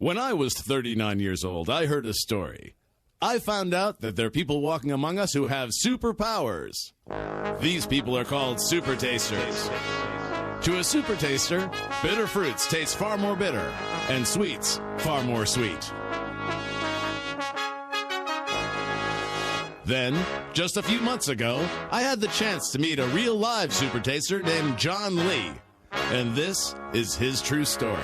When I was 39 years old, I heard a story. I found out that there are people walking among us who have superpowers. These people are called super tasters. To a super taster, bitter fruits taste far more bitter, and sweets far more sweet. Then, just a few months ago, I had the chance to meet a real live super taster named John Lee. And this is his true story.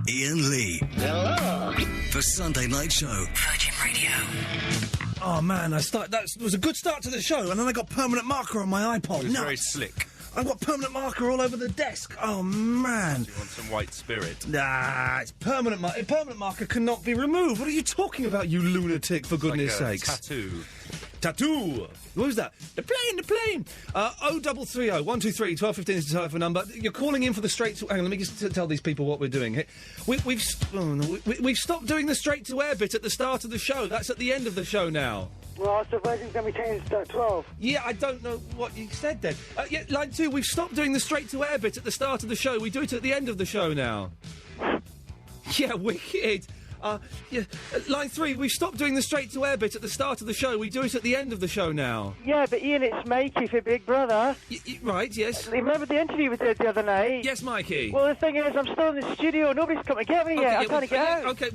Iain Lee. Hello. The Sunday Night Show. Virgin Radio. Oh man, that was a good start to the show, and then I got permanent marker on my iPod. It was very slick. I've got permanent marker all over the desk. Oh man. You want some white spirit? Nah, it's permanent marker. Permanent marker cannot be removed. What are you talking about, you lunatic? For goodness like sakes. Tattoo. What was that? The plane. 0330 123 1215 is the telephone number. You're calling in for the straight to... Hang on, let me just tell these people what we're doing here. We've stopped doing the straight to air bit at the start of the show. That's at the end of the show now. Well, so Virgin's going to be changed at 12. Yeah, I don't know what you said then. Line 2, we've stopped doing the straight to air bit at the start of the show. We do it at the end of the show now. Yeah, wicked. Line 3, we've stopped doing the straight to air bit at the start of the show. We do it at the end of the show now. Yeah, but Iain, it's Mikey for Big Brother. Right, yes. Remember the interview we did the other night? Yes, Mikey. Well, the thing is, I'm still in the studio. Nobody's come to get me yet. I'm trying to get out. Okay,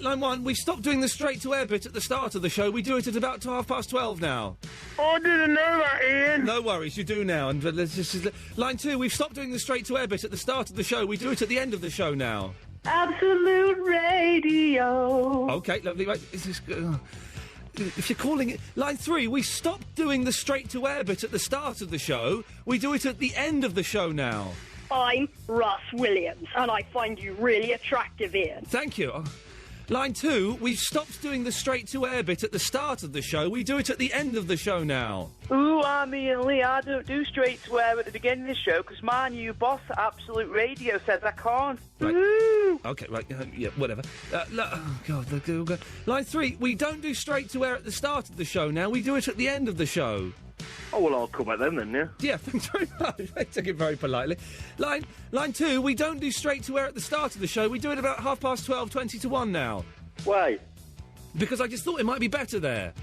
line 1, we stopped doing the straight to air bit at the start of the show. We do it at about 12:30 now. I didn't know that, Iain. No worries, you do now. And let's just line 2, we've stopped doing the straight to air bit at the start of the show. We do it at the end of the show now. Absolute Radio. Okay, lovely. Right, if you're calling it... Line 3, we stopped doing the straight-to-air bit at the start of the show. We do it at the end of the show now. I'm Russ Williams, and I find you really attractive, Iain. Thank you. Line 2, we've stopped doing the straight-to-air bit at the start of the show. We do it at the end of the show now. Ooh, I'm Iain Lee. I don't do straight to air at the beginning of the show because my new boss at Absolute Radio says I can't. Right. Ooh. Okay, right, yeah, whatever. Oh, God. Line 3, we don't do straight-to-air at the start of the show now. We do it at the end of the show. Oh, well, I'll come at them then, yeah? Yeah, thanks very much. I took it very politely. Line 2, we don't do straight to air at the start of the show. We do it about 12:30, 20 to 1 now. Why? Because I just thought it might be better there.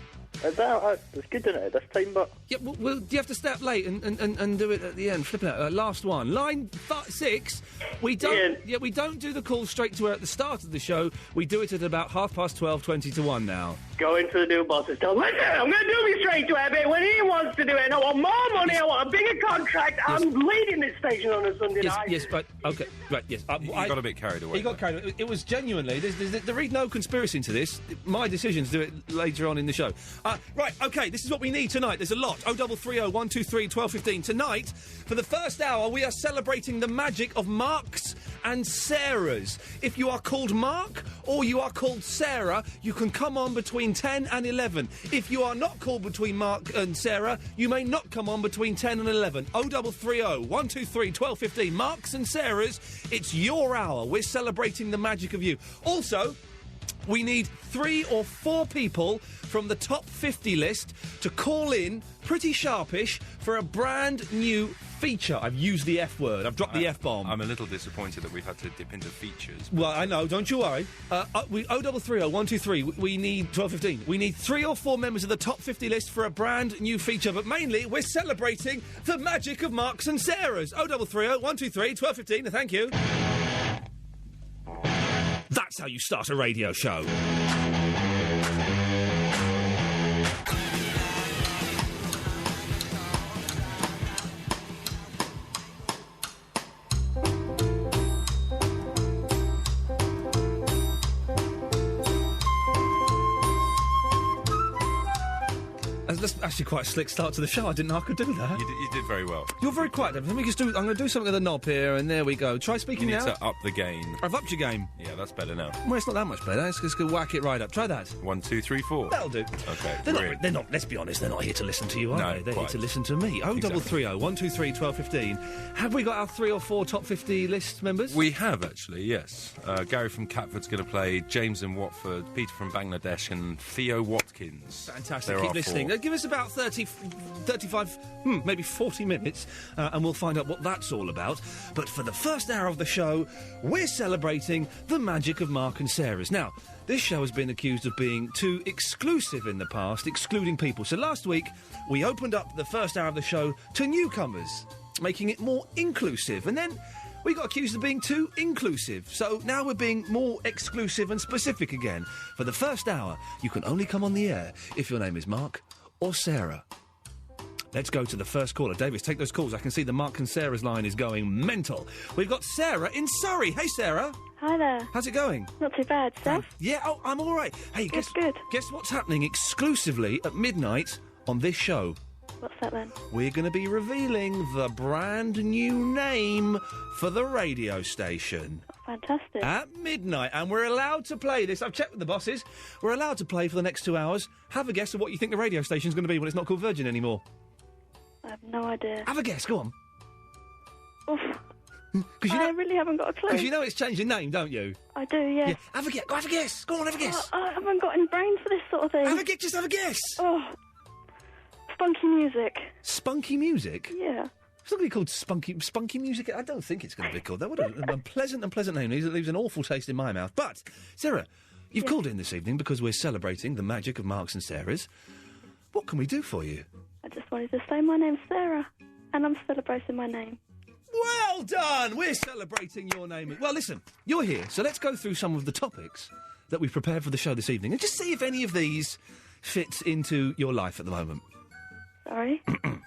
It's good, isn't it, this time, but... Yeah, well, do you have to stay up late and do it at the end? Flip it out. Last one. Line 6, we don't... Iain. Yeah, we don't do the call straight to air at the start of the show. We do it at about 12:30, 20 to 1 now. Go into the new boss and tell him, listen, I'm going to do me straight to air bit when he wants to do it. And I want more money, I want a bigger contract. Yes. I'm leading this station on a Sunday night. Yes, right, okay, right, yes. You got a bit carried away. He got carried away. It was genuinely, there is no conspiracy into this. My decision to do it later on in the show. Right, okay, this is what we need tonight. There's a lot. 0330 123 1215. Tonight, for the first hour, we are celebrating the magic of Marks and Sarahs. If you are called Mark or you are called Sarah, you can come on between 10 and 11. If you are not called between Mark and Sarah, you may not come on between 10 and 11. 0330 123 1215. Marks and Sarahs, it's your hour. We're celebrating the magic of you. Also, we need 3 or 4 people from the top 50 list to call in, pretty sharpish, for a brand new feature. I've used the F word. I've dropped the F-bomb. I'm a little disappointed that we've had to dip into features. Well, I know. Don't you worry. 0330 123. We need 1215. We need 3 or 4 members of the top 50 list for a brand new feature. But mainly, we're celebrating the magic of Marks and Sarahs. 0330 123 1215. Thank you. That's how you start a radio show. That's actually quite a slick start to the show. I didn't know I could do that. You did very well. You're very quiet. Let me just do... I'm going to do something with the knob here, and there we go. Try speaking You now. need to up the gain. I've upped your game. Yeah, that's better now. Well, it's not that much better. Let's just go whack it right up. Try that. 1, 2, 3, 4. That'll do. Okay. They're not, let's be honest, they're not here to listen to you, are No, they? They're quite. here to listen to me. 0330 123 1215. Have we got our 3 or 4 top 50 list members? We have, actually, yes. Gary from Catford's going to play, James in Watford, Peter from Bangladesh, and Theo Watkins. Fantastic. There Keep are listening. 4. Give us about 35, maybe 40 minutes, and we'll find out what that's all about. But for the first hour of the show, we're celebrating the magic of Mark and Sarah's. Now, this show has been accused of being too exclusive in the past, excluding people. So last week, we opened up the first hour of the show to newcomers, making it more inclusive. And then we got accused of being too inclusive. So now we're being more exclusive and specific again. For the first hour, you can only come on the air if your name is Mark or Sarah. Let's go to the first caller. Davis, take those calls. I can see the Mark and Sarah's line is going mental. We've got Sarah in Surrey. Hey, Sarah. Hi there. How's it going? Not too bad, Steph. Yeah, oh, I'm all right. Hey, Good, good. Guess what's happening exclusively at midnight on this show? What's that then? We're going to be revealing the brand new name for the radio station. Fantastic. At midnight, and we're allowed to play this. I've checked with the bosses. We're allowed to play for the next 2 hours. Have a guess of what you think the radio station's going to be when it's not called Virgin anymore. I have no idea. Have a guess, go on. Oof. Because I really haven't got a clue. you know it's changed your name, don't you? I do, yes. Yeah. Have a guess. Go, have a guess. Go on, have a guess. I haven't got any brains for this sort of thing. Just have a guess. Oh. Spunky music. Spunky music? Yeah. It's not going to be called spunky music. I don't think it's going to be called that. What a unpleasant name. It leaves an awful taste in my mouth. But, Sarah, you've called in this evening because we're celebrating the magic of Marks and Sarah's. What can we do for you? I just wanted to say my name's Sarah, and I'm celebrating my name. Well done! We're celebrating your name. Well, listen, you're here, so let's go through some of the topics that we've prepared for the show this evening and just see if any of these fit into your life at the moment. Sorry? Can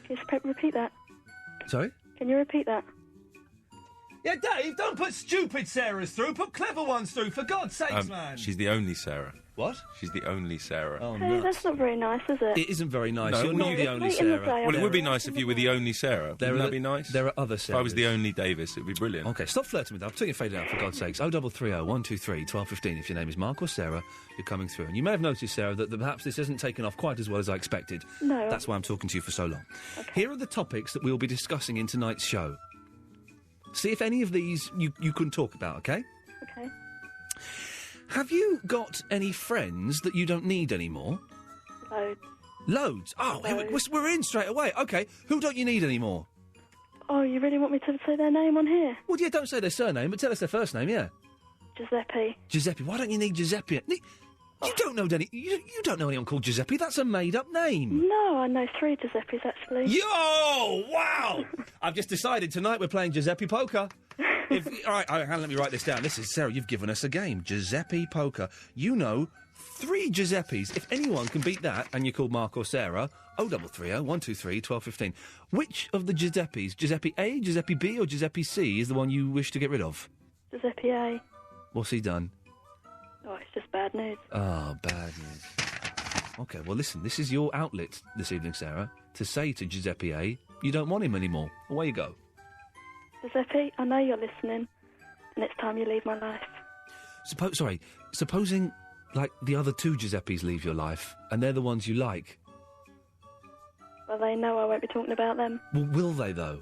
you repeat that? Sorry? Can you repeat that? Yeah, Dave, don't put stupid Sarahs through. Put clever ones through, for God's sakes, man. She's the only Sarah. What? She's the only Sarah. Oh, Hey, that's not very nice, is it? It isn't very nice. No, You're well, not the it's only late in the Sarah. day. Well, it would be nice if you were the only Sarah. Wouldn't that be nice? There are other Sarahs. If I was the only Davis, it'd be brilliant. OK, stop flirting with that. I'll take your fade out, for God's sakes. 0330 123 1215. If your name is Mark or Sarah, you're coming through. And you may have noticed, Sarah, that perhaps this hasn't taken off quite as well as I expected. No. That's why I'm talking to you for so long. Okay. Here are the topics that we'll be discussing in tonight's show. See if any of these you can talk about, OK? Okay. Have you got any friends that you don't need anymore? Loads. Loads? Oh, we're in straight away. OK, who don't you need anymore? Oh, you really want me to say their name on here? Well, yeah, don't say their surname, but tell us their first name, yeah. Giuseppe. Giuseppe. Why don't you need Giuseppe? You don't know any. You don't know anyone called Giuseppe. That's a made-up name. No, I know 3 Giuseppes, actually. Yo! Wow! I've just decided tonight we're playing Giuseppe Poker. All right, hang on, let me write this down. This is Sarah. You've given us a game, Giuseppe Poker. You know 3 Giuseppes. If anyone can beat that, and you're called Mark or Sarah, 0330 123 1215. Which of the Giuseppes, Giuseppe A, Giuseppe B, or Giuseppe C, is the one you wish to get rid of? Giuseppe A. What's he done? Oh, it's just bad news. Oh, bad news. OK, well, listen, this is your outlet this evening, Sarah, to say to Giuseppe A, you don't want him anymore. Away you go. Giuseppe, I know you're listening, and it's time you leave my life. Supposing, like, the other 2 Giuseppes leave your life, and they're the ones you like. Well, they know I won't be talking about them. Well, will they, though?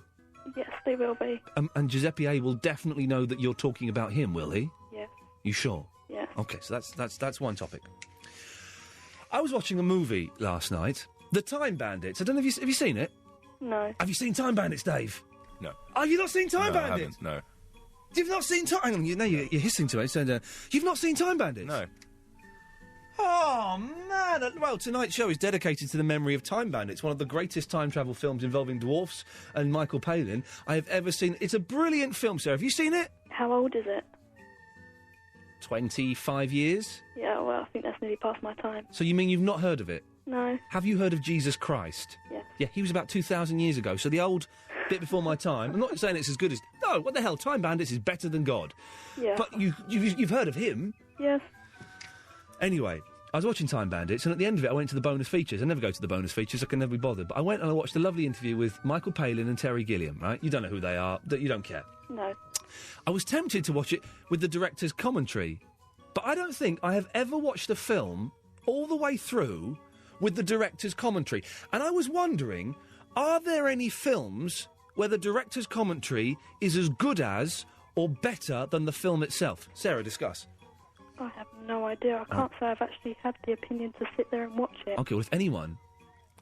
Yes, they will be. And Giuseppe A will definitely know that you're talking about him, will he? Yes. You sure? Yes. OK, so that's one topic. I was watching a movie last night, The Time Bandits. I don't know if have you seen it? No. Have you seen Time Bandits, Dave? No. Oh, you've not seen Time No, I Bandits? haven't, no. You've not seen Time... Hang on, you're hissing to it. So, you've not seen Time Bandits? No. Oh, man. Well, tonight's show is dedicated to the memory of Time Bandits, one of the greatest time travel films involving dwarfs and Michael Palin I have ever seen. It's a brilliant film, Sarah. Have you seen it? How old is it? 25 years? Yeah, well, I think that's nearly past my time. So you mean you've not heard of it? No. Have you heard of Jesus Christ? Yes. Yeah, he was about 2,000 years ago, so the old bit before my time. I'm not saying it's as good as... No, what the hell, Time Bandits is better than God. Yeah. But you've heard of him? Yes. Anyway, I was watching Time Bandits, and at the end of it, I went to the bonus features. I never go to the bonus features, I can never be bothered. But I went and I watched a lovely interview with Michael Palin and Terry Gilliam, right? You don't know who they are, you don't care. No. I was tempted to watch it with the director's commentary, but I don't think I have ever watched a film all the way through with the director's commentary. And I was wondering, are there any films where the director's commentary is as good as or better than the film itself? Sarah, discuss. I have no idea. I can't say I've actually had the opinion to sit there and watch it. Okay, well, if anyone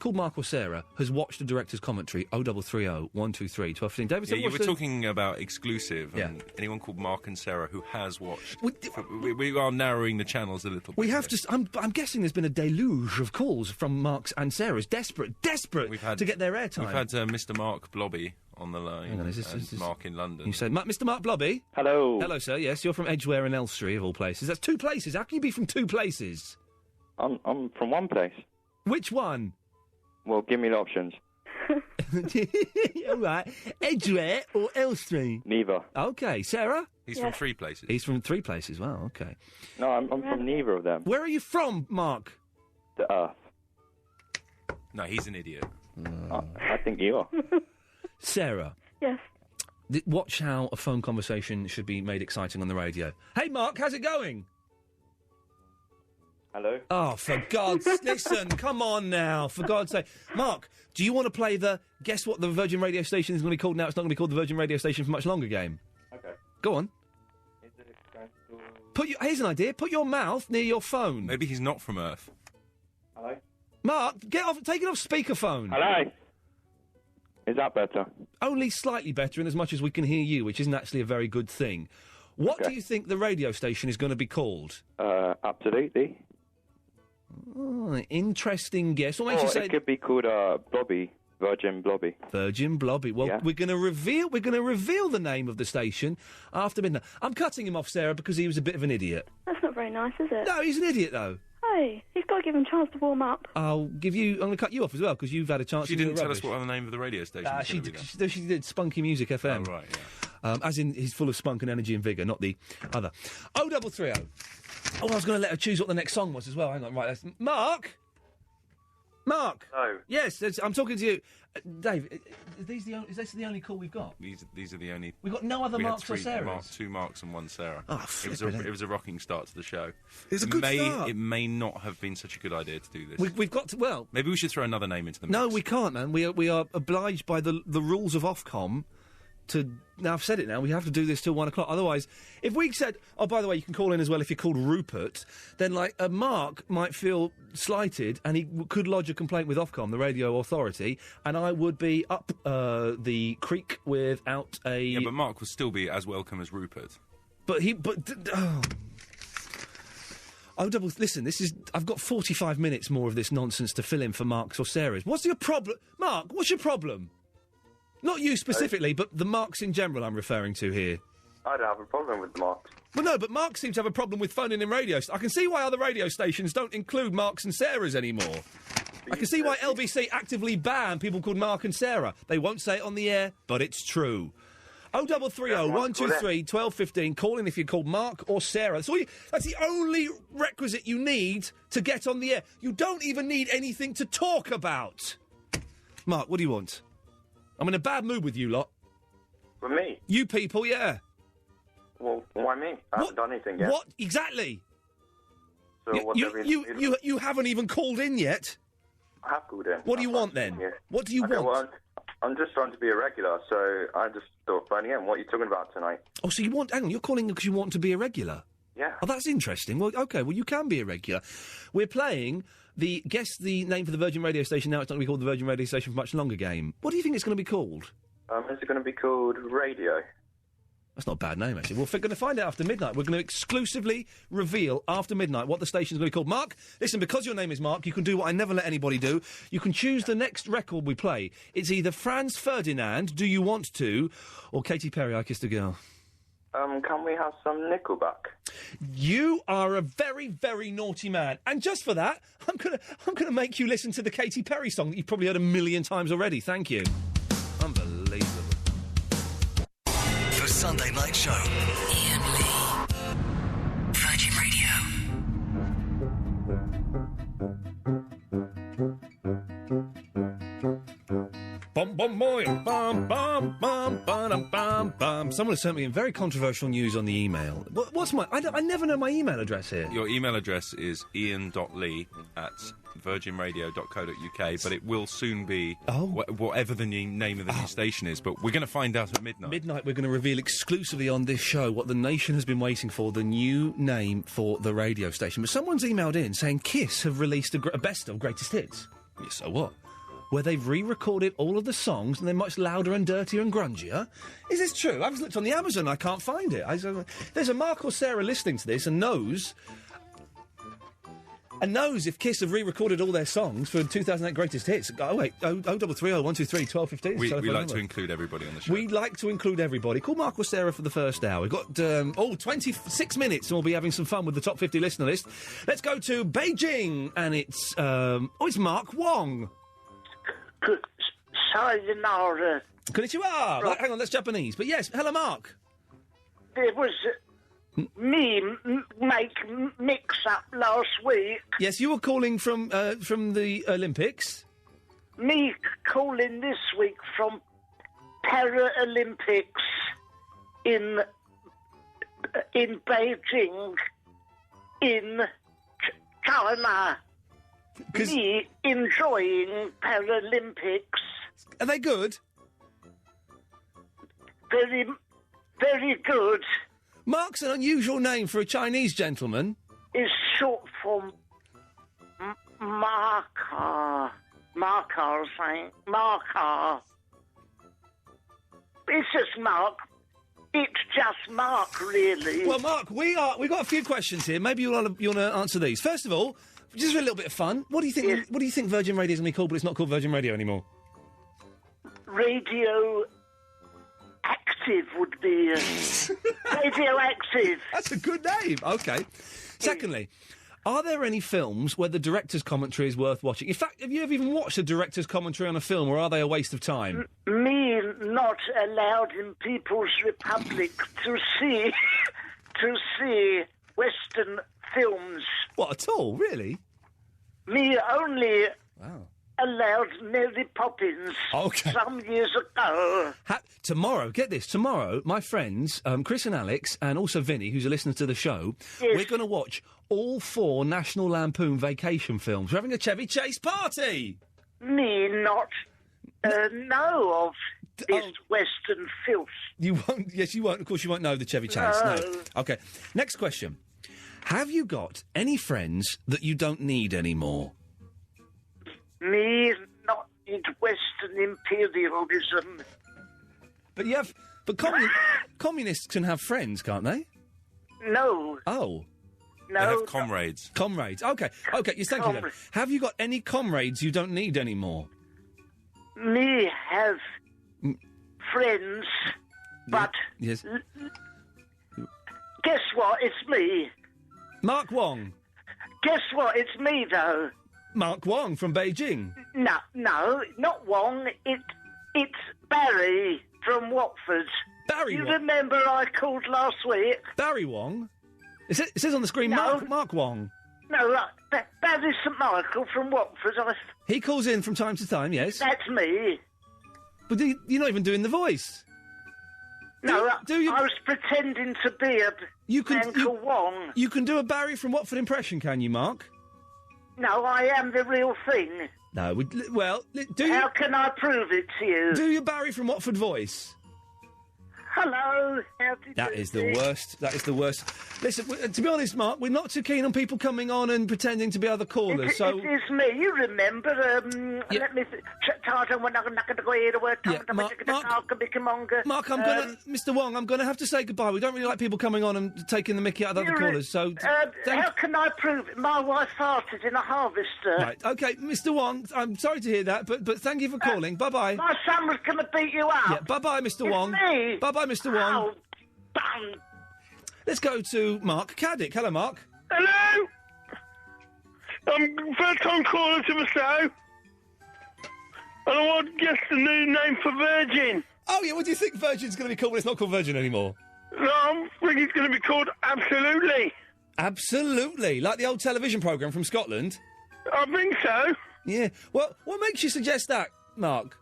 called Mark or Sarah has watched the director's commentary, 0330 123 1215. David, Yeah, you were talking about exclusive, and anyone called Mark and Sarah who has watched. We are narrowing the channels a little bit. We have to. I'm guessing there's been a deluge of calls from Marks and Sarah's, desperate to get their airtime. We've had Mr. Mark Blobby on the line. Hang on, is and Mark in London. You said, Mr. Mark Blobby? Hello. Hello, sir. Yes, you're from Edgware and Elstree, of all places. That's two places. How can you be from two places? I'm from one place. Which one? Well, give me the options. All right. Edgware or Elstree? Neither. Okay. Sarah? He's from three places. He's from three places. Wow, okay. No, I'm from neither of them. Where are you from, Mark? The Earth. No, he's an idiot. I think you are. Sarah? Yes. Watch how a phone conversation should be made exciting on the radio. Hey, Mark, how's it going? Hello? Oh, for God's... Listen, come on now, for God's sake. Mark, do you want to play the guess what the Virgin radio station is going to be called now? It's not going to be called the Virgin radio station for much longer game. Okay. Go on. Here's an idea. Put your mouth near your phone. Maybe he's not from Earth. Hello? Mark, take it off speakerphone. Hello? Is that better? Only slightly better in as much as we can hear you, which isn't actually a very good thing. What do you think the radio station is going to be called? Absolutely. Oh, interesting guess. What makes you say it could be called Blobby, Virgin Blobby. Virgin Blobby. Well, we're going to reveal the name of the station after midnight. I'm cutting him off, Sarah, because he was a bit of an idiot. That's not very nice, is it? No, he's an idiot, though. Hey, he's got to give him a chance to warm up. I'm going to cut you off as well, because you've had a chance She to do didn't tell rubbish. us what the name of the radio station is. She did Spunky Music FM. Oh, right, yeah. As in, he's full of spunk and energy and vigour, not the other. 0330. Oh, I was going to let her choose what the next song was as well. Hang on, right. That's Mark? Mark? No. Yes, I'm talking to you. Dave, is this the only call we've got? These are the only... We've got no other we had Marks or Sarahs? Two Marks and one Sarah. Oh, it was a rocking start to the show. It's a good start. It may not have been such a good idea to do this. We've got to... Well... Maybe we should throw another name into the mix. No, we can't, man. We are obliged by the rules of Ofcom to... Now, I've said it now, we have to do this till 1 o'clock. Otherwise, if we said, oh, by the way, you can call in as well if you're called Rupert, then, like, Mark might feel slighted and he could lodge a complaint with Ofcom, the radio authority, and I would be up the creek without a... Yeah, but Mark will still be as welcome as Rupert. Listen, I've got 45 minutes more of this nonsense to fill in for Marks or Sarahs. What's your problem? Mark, what's your problem? Not you specifically, but the Marks in general I'm referring to here. I don't have a problem with the Marks. Well, no, but Mark seems to have a problem with phoning in radio. I can see why other radio stations don't include Marks and Sarahs anymore. I can see why LBC actively ban people called Mark and Sarah. They won't say it on the air, but it's true. 0330 123 1215. Call in if you're called Mark or Sarah. That's the only requisite you need to get on the air. You don't even need anything to talk about. Mark, what do you want? I'm in a bad mood with you lot. With me? You people, yeah. Well, why me? I haven't done anything yet. What? Exactly. So you haven't even called in yet. I have called in. What do you want then? What do you want? Well, I'm just trying to be a regular, so I just thought phoning in. What are you talking about tonight? Oh, so hang on, you're calling because you want to be a regular? Yeah. Oh, that's interesting. Well, OK, well, you can be a regular. We're playing guess the name for the Virgin radio station now. It's not going to be called the Virgin radio station for much longer game. What do you think it's going to be called? Is it going to be called Radio? That's not a bad name, actually. We're going to find out after midnight. We're going to exclusively reveal after midnight what the station's going to be called. Mark, listen, because your name is Mark, you can do what I never let anybody do. You can choose the next record we play. It's either Franz Ferdinand, Do You Want To, or Katy Perry, I Kissed a Girl. Can we have some Nickelback? You are a very, very naughty man. And just for that, I'm gonna make you listen to the Katy Perry song that you've probably heard 1,000,000 times already. Thank you. Unbelievable. The Sunday Night Show. Iain Lee. Virgin Bum bum boy, bum bum bum bum bum bum. Someone has sent me very controversial news on the email. What's my? I never know my email address here. Your email address is iain.lee at virginradio.co.uk, but it will soon be Oh. whatever the name of the new station is. But we're going to find out at midnight. Midnight, we're going to reveal exclusively on this show what the nation has been waiting for, the new name for the radio station. But someone's emailed in saying Kiss have released a best of greatest hits. Yeah, so what? Where they've re-recorded all of the songs and they're much louder and dirtier and grungier. Is this true? I've looked on the Amazon, I can't find it. There's a Mark or Sarah listening to this and knows if Kiss have re-recorded all their songs for 2008 greatest hits. Oh, wait, 0330 123 1215. We like to include everybody on the show. We'd like to include everybody. Call Mark or Sarah for the first hour. We've got, 26 minutes and we'll be having some fun with the top 50 listener list. Let's go to Beijing and it's Mark Wong. Sayonara. Konnichiwa. Right, hang on, that's Japanese. But yes, hello, Mark. There was me mix-up last week. Yes, you were calling from the Olympics. Me calling this week from Paralympics in Beijing, in China. Me enjoying Paralympics. Are they good? Very, very good. Mark's an unusual name for a Chinese gentleman. Is short for Marker. Marker, saying Marker. It's just Mark. It's just Mark, really. Well, Mark, we've got a few questions here. Maybe you want to answer these. First of all, just for a little bit of fun, what do you think? Yes. What do you think Virgin Radio is going to be called, but it's not called Virgin Radio anymore? Radio Active would be Radioactive. That's a good name. Okay. Secondly, are there any films where the director's commentary is worth watching? In fact, have you ever even watched a director's commentary on a film, or are they a waste of time? Me not allowed in People's Republic to see Western films. What, at all? Really? Me only Wow. allowed Mary Poppins some years ago. Tomorrow, get this, tomorrow, my friends, Chris and Alex, and also Vinny, who's a listener to the show, we're going to watch all 4 National Lampoon vacation films. We're having a Chevy Chase party! Me not know of this Western filth. You won't, yes, you won't, of course you won't know the Chevy Chase, no. Okay, next question. Have you got any friends that you don't need anymore? Me not need Western imperialism. But you have... But communists can have friends, can't they? No. Oh. No. They have comrades. Comrades. Okay. Okay, yes, thank you then. Have you got any comrades you don't need anymore? Me have friends, but... Yes. Guess what? It's me. Mark Wong. Guess what? It's me, though. Mark Wong from Beijing. No, not Wong. It's Barry from Watford. Barry You Wong? remember I called last week? Barry Wong? It says on the screen No. Mark Wong. No, Barry St Michael from Watford. He calls in from time to time, yes. That's me. But you're not even doing the voice. No, I was pretending to be a Uncle Wong. You can do a Barry from Watford impression, can you, Mark? No, I am the real thing. No, How can I prove it to you? Do your Barry from Watford voice. Hello. That is the worst. That is the worst. Listen, to be honest, Mark, we're not too keen on people coming on and pretending to be other callers. It is me. You remember? Let me. Mark, Mr. Wong, I'm gonna have to say goodbye. We don't really like people coming on and taking the mickey out of other callers. So, how can I prove it? My wife farted in a harvester. Right. Okay, Mr. Wong. I'm sorry to hear that, but thank you for calling. Bye bye. My son was going to beat you up. Yeah. Bye bye, Mr. Wong. Me. Bye bye, Mr. Wong. Oh, bang. Let's go to Mark Caddick. Hello, Mark. Hello. I'm first-time caller to the show. And I want to guess the new name for Virgin. Oh, yeah, what do you think Virgin's going to be called when it's not called Virgin anymore? No, I think it's going to be called Absolutely. Absolutely. Like the old television programme from Scotland? I think so. Yeah. Well, what makes you suggest that, Mark?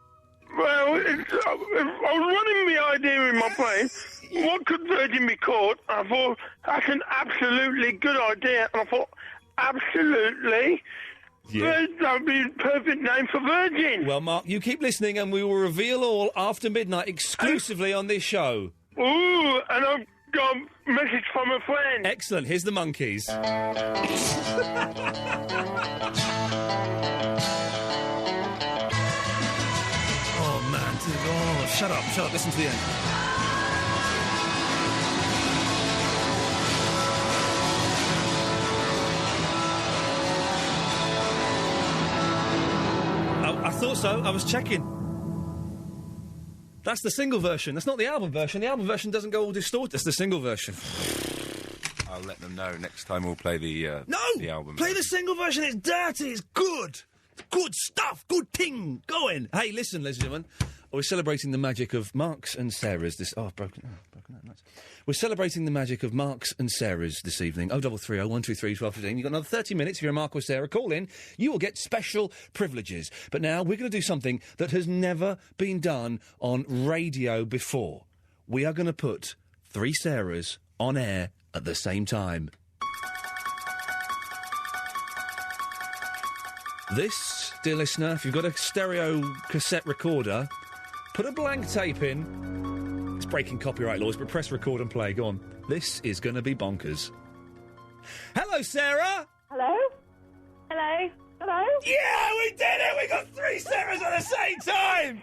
Well, I was running the idea in my brain. What could Virgin be called? I thought, that's an absolutely good idea. And I thought, absolutely. Yeah. That would be a perfect name for Virgin. Well, Mark, you keep listening and we will reveal all after midnight exclusively on this show. Ooh, and I've got a message from a friend. Excellent. Here's the Monkeys. Oh, man. Oh, shut up. Listen to the end. I thought so. I was checking. That's the single version. That's not the album version. The album version doesn't go all distorted. That's the single version. I'll let them know next time we'll play the album. Play the single version. It's dirty. It's good. It's good stuff. Good thing going. Hey, listen, ladies and gentlemen. We're celebrating the magic of Mark's and Sarah's this... Oh, I've broken that. Nice. We're celebrating the magic of Mark's and Sarah's this evening. 0330 123 1215. You've got another 30 minutes. If you're a Mark or Sarah, call in. You will get special privileges. But now we're going to do something that has never been done on radio before. We are going to put 3 Sarahs on air at the same time. This, dear listener, if you've got a stereo cassette recorder, put a blank tape in. It's breaking copyright laws, but press record and play. Go on. This is going to be bonkers. Hello, Sarah! Hello? Hello? Hello? Yeah, we did it! We got 3 Sarahs at the same time!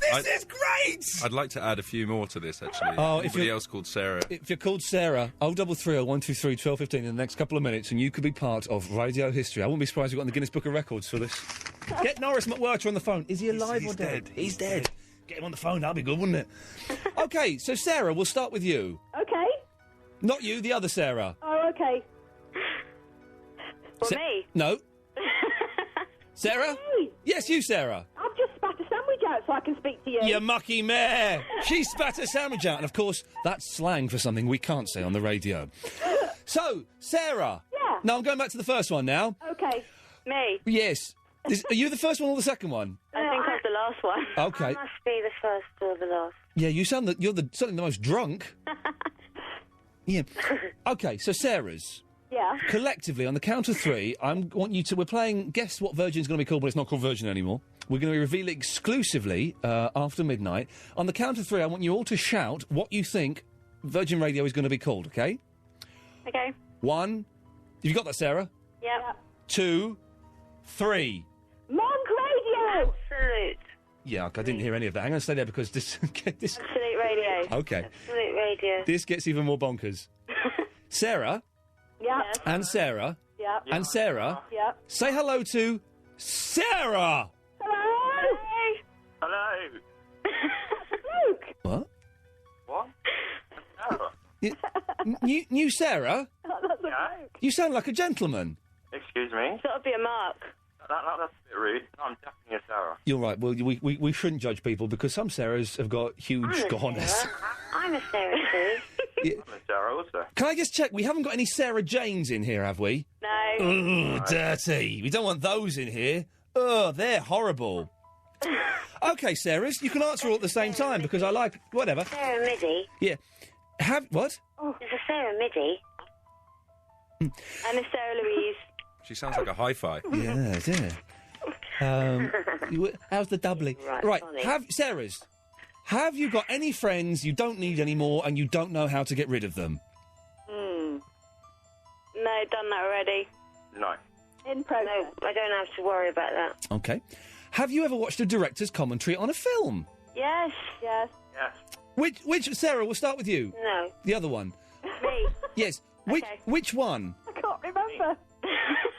This is great! I'd like to add a few more to this, actually. Oh, if Anybody you're- else called Sarah? If you're called Sarah, 0330 123 1215 in the next couple of minutes, and you could be part of radio history. I wouldn't be surprised if we got in the Guinness Book of Records for this. Get Norris McWhirter on the phone. Is he alive he's or dead? dead. He's dead. Get him on the phone, that'd be good, wouldn't it? OK, so Sarah, we'll start with you. Okay. Not you, the other Sarah. Oh, okay. For me? No. Sarah? Me? Yes, you, Sarah. I've just spat a sandwich out so I can speak to you. You mucky mare. She spat a sandwich out, and of course, that's slang for something we can't say on the radio. So, Sarah. Yeah. No, I'm going back to the first one now. Okay. Me? Yes. Are you the first one or the second one? I think I'm the last one. Okay. Must be the first or the last. Yeah, you sound that you're certainly the most drunk. Yeah. Okay, so Sarah's. Yeah. Collectively, on the count of 3, we're playing Guess What Virgin's going to be called, but it's not called Virgin anymore. We're going to reveal it exclusively after midnight. On the count of 3, I want you all to shout what you think Virgin Radio is going to be called, OK? Okay. 1. Have you got that, Sarah? Yep. 2, 3. Monk Radio! Absolute. Yeah, I didn't hear any of that. I'm going to stay there because this... Absolute radio. OK. Absolute radio. This gets even more bonkers. Sarah... Yeah. And Sarah. Yeah. And Sarah. Yeah. Say hello to Sarah. Hello? Hello. Luke! What? What? Sarah. New Sarah? That's a Yeah. Luke. You sound like a gentleman. Excuse me. It's got to be a mark. That's a bit rude. No, I'm definitely a Sarah. You're right. Well, we shouldn't judge people because some Sarahs have got huge cojones. I'm a Sarah too. I'm a Sarah also. Can I just check? We haven't got any Sarah Janes in here, have we? No. Ugh, dirty. We don't want those in here. Ugh, they're horrible. OK, Sarahs, you can answer all at the same time because I like... Whatever. Sarah Midi. Yeah. What? There's a Sarah Midi. And a Sarah Louise. She sounds like a hi-fi. Yeah. How's the doubly? Right. funny. Sarah's. Have you got any friends you don't need anymore and you don't know how to get rid of them? No, done that already. No. In progress. No, I don't have to worry about that. OK. Have you ever watched a director's commentary on a film? Yes. Yes. Yes. Which Sarah, we'll start with you. No. The other one. Me. Yes. Okay. Which one? I can't remember.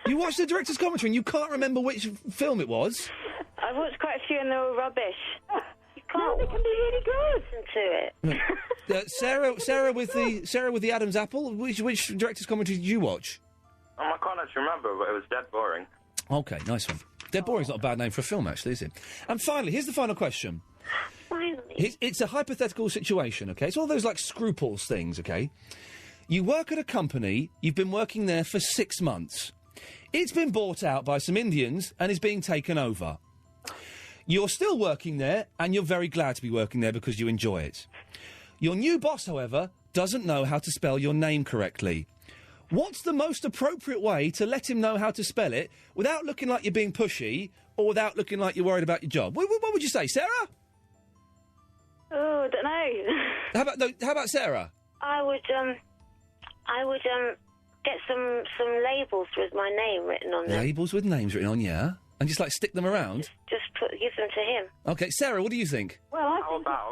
You watched the director's commentary and you can't remember which film it was? I've watched quite a few and they're all rubbish. You No, can't they can be really good. listen to it. Sarah with the Adam's apple. Which director's commentary did you watch? I can't actually remember, but it was dead boring. Okay, nice one. Dead Boring's not a bad name for a film, actually, is it? And finally, here's the final question. Finally. It's a hypothetical situation, okay? It's all those, like, scruples things, okay? You work at a company, you've been working there for 6 months. It's been bought out by some Indians and is being taken over. You're still working there, and you're very glad to be working there because you enjoy it. Your new boss, however, doesn't know how to spell your name correctly. What's the most appropriate way to let him know how to spell it without looking like you're being pushy or without looking like you're worried about your job? What would you say, Sarah? Oh, I don't know. How about Sarah? I would get some labels with my name written on them. Labels with names written on, yeah? And just, like, stick them around? Just give them to him. OK, Sarah, what do you think? Well, I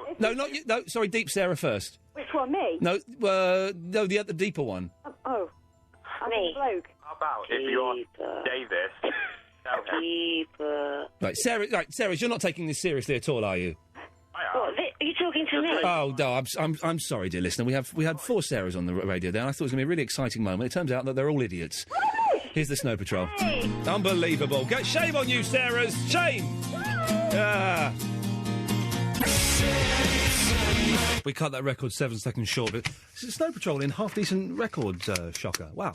think... No, not you. No, sorry, Deep Sarah first. Which one, me? No, the deeper one. Oh. Me. Bloke. How about if you ask Davis? Keeper. Right, Sarah, you're not taking this seriously at all, are you? What, are you talking to me? Oh no, I'm sorry, dear listener. We had 4 Sarahs on the radio there, and I thought it was going to be a really exciting moment. It turns out that they're all idiots. Here's the Snow Patrol. Hey. Unbelievable. Shame on you, Sarahs. Shame. We cut that record 7 seconds short, but this is Snow Patrol in half-decent record, shocker. Wow.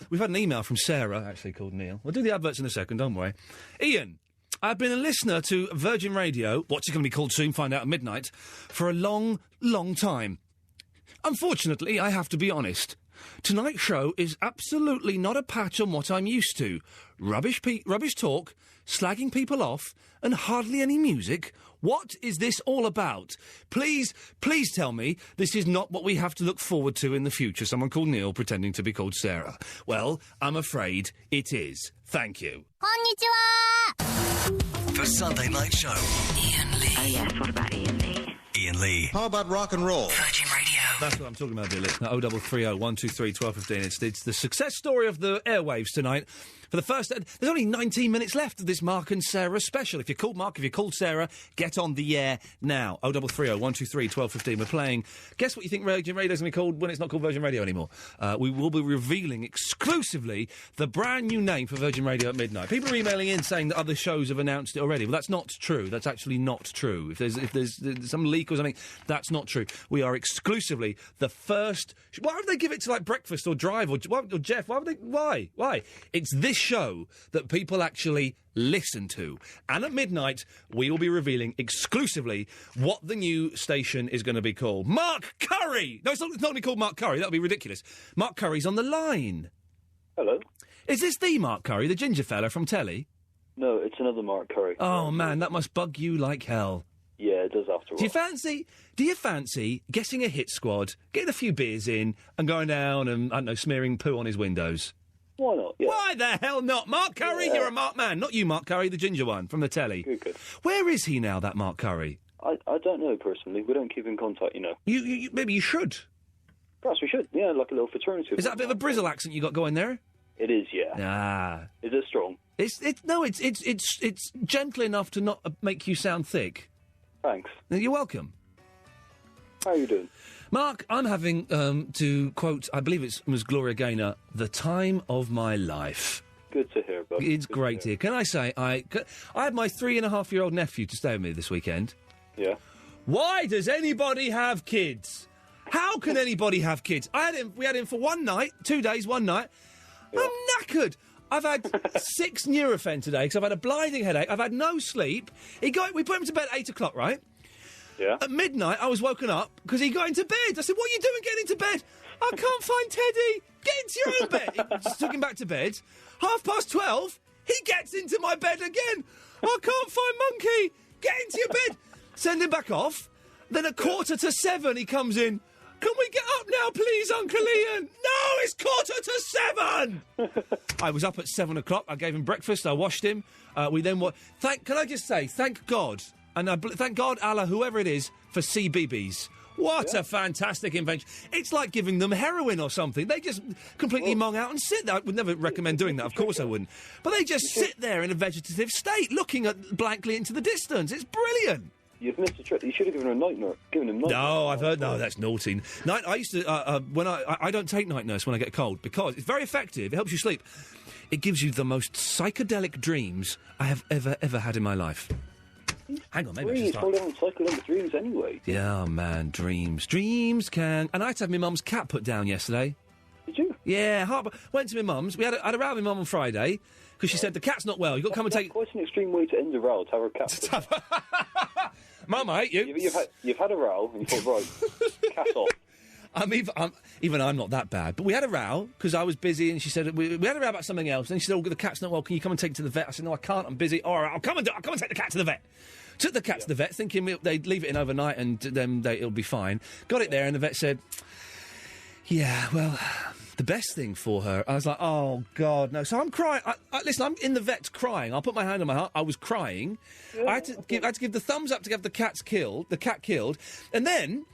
We've had an email from Sarah, actually called Neil. We'll do the adverts in a second, don't worry. Ian, I've been a listener to Virgin Radio, what's it going to be called soon, find out at midnight, for a long, long time. Unfortunately, I have to be honest. Tonight's show is absolutely not a patch on what I'm used to. Rubbish talk, slagging people off, and hardly any music. What is this all about? Please tell me this is not what we have to look forward to in the future. Someone called Neil pretending to be called Sarah. Well, I'm afraid it is. Thank you. Konnichiwa! The Sunday Night Show. Iain Lee. Oh, yes, what about Iain Lee? Iain Lee. How about rock and roll? Virgin Radio. That's what I'm talking about, dear listener. 0330 123 1215. It's the success story of the airwaves tonight. For the first... There's only 19 minutes left of this Mark and Sarah special. If you're called Mark, if you're called Sarah, get on the air now. 0330 123 1215. We're playing... Guess what you think Virgin Radio's going to be called when it's not called Virgin Radio anymore? We will be revealing exclusively the brand new name for Virgin Radio at midnight. People are emailing in saying that other shows have announced it already. Well, that's not true. That's actually not true. If there's some leak or something, that's not true. We are exclusively the first... Why would they give it to, like, Breakfast or Drive or Jeff? Why would they... Why? It's this show that people actually listen to. And at midnight, we will be revealing exclusively what the new station is going to be called. Mark Curry! No, it's not going to be called Mark Curry. That would be ridiculous. Mark Curry's on the line. Hello. Is this the Mark Curry, the ginger fella from telly? No, it's another Mark Curry. Oh, man, that must bug you like hell. Yeah, it does after all. Do you fancy getting a hit squad, getting a few beers in, and going down and, I don't know, smearing poo on his windows? Why not? Yeah. Why the hell not? Mark Curry, you're a Mark man. Not you, Mark Curry, the ginger one from the telly. Good. Where is he now, that Mark Curry? I don't know, personally. We don't keep in contact, you know. Maybe you should. Perhaps we should, yeah, like a little fraternity. Is that a bit of a Brizzle accent you got going there? It is, yeah. Ah. Is it strong? It's gentle enough to not make you sound thick. Thanks. You're welcome. How are you doing? Mark, I'm having, to quote, I believe it was Gloria Gaynor, the time of my life. Good to hear, bud. It's great to hear. Can I say, I had my 3.5-year-old nephew to stay with me this weekend. Yeah. Why does anybody have kids? How can anybody have kids? We had him for 1 night, 2 days, 1 night. Yeah. I'm knackered. I've had 6 Nurofen today because I've had a blinding headache. I've had no sleep. We put him to bed at 8 o'clock, right? Yeah. At midnight, I was woken up because he got into bed. I said, what are you doing getting into bed? I can't find Teddy. Get into your own bed. He just took him back to bed. 12:30, he gets into my bed again. I can't find Monkey. Get into your bed. Send him back off. Then at 7:15, he comes in. Can we get up now, please, Uncle Ian? No, it's 7:15. I was up at 7 o'clock. I gave him breakfast. I washed him. We then can I just say, thank God, and thank God, Allah, whoever it is, for CBeebies. What a fantastic invention. It's like giving them heroin or something. They just completely mong out and sit there. I would never recommend doing that. Of course I wouldn't. But they just sit there in a vegetative state, looking blankly into the distance. It's brilliant. You've missed a trick. You should have given him night nurse. No, I've heard. No, that's naughty. I used to when I don't take night nurse when I get a cold because it's very effective. It helps you sleep. It gives you the most psychedelic dreams I have ever had in my life. Hang on, maybe I should start. Probably on psychedelic dreams anyway. Yeah, man, dreams can. And I had to have my mum's cat put down yesterday. Did you? Yeah, went to my mum's. I had a row with my mum on Friday because she said the cat's not well. You've got to come and take. Quite an extreme way to end a row, to have a cat. Mum, I hate you. You've had a row and you thought, right, cat off. Even I'm not that bad. But we had a row because I was busy, and she said we had a row about something else. And she said, "Oh, the cat's not well. Can you come and take it to the vet?" I said, "No, I can't. I'm busy." "All right, I'll come and take the cat to the vet." Took the cat to the vet, thinking they'd leave it in overnight and then it'll be fine. Got it there, and the vet said, "Yeah, well, the best thing for her." I was like, "Oh God, no!" So I'm crying. Listen, I'm in the vet crying. I'll put my hand on my heart. I was crying. I had to give the thumbs up to have the cat killed, and then.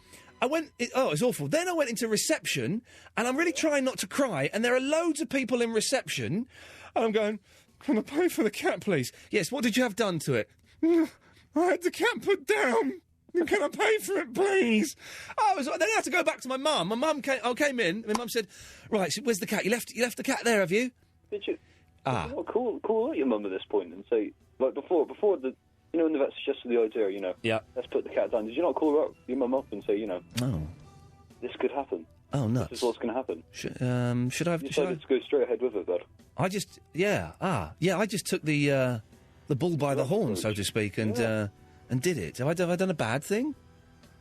It was awful. Then I went into reception, and I'm really trying not to cry, and there are loads of people in reception, and I'm going, "Can I pay for the cat, please?" "Yes, what did you have done to it?" "I had the cat put down. Can I pay for it, please?" Then I had to go back to my mum. My mum came in, and my mum said, "Right, so where's the cat? You left the cat there, have you?" Did you? Call out your mum at this point and say, like, before the... You know, when the vet suggested the idea, let's put the cat down. Did you not call your mum up and say, this could happen? Oh, nuts. This is what's going to happen. Should I? You decided to go straight ahead with it, bud. I just took the bull by the horn, so to speak, and did it. Have I done a bad thing?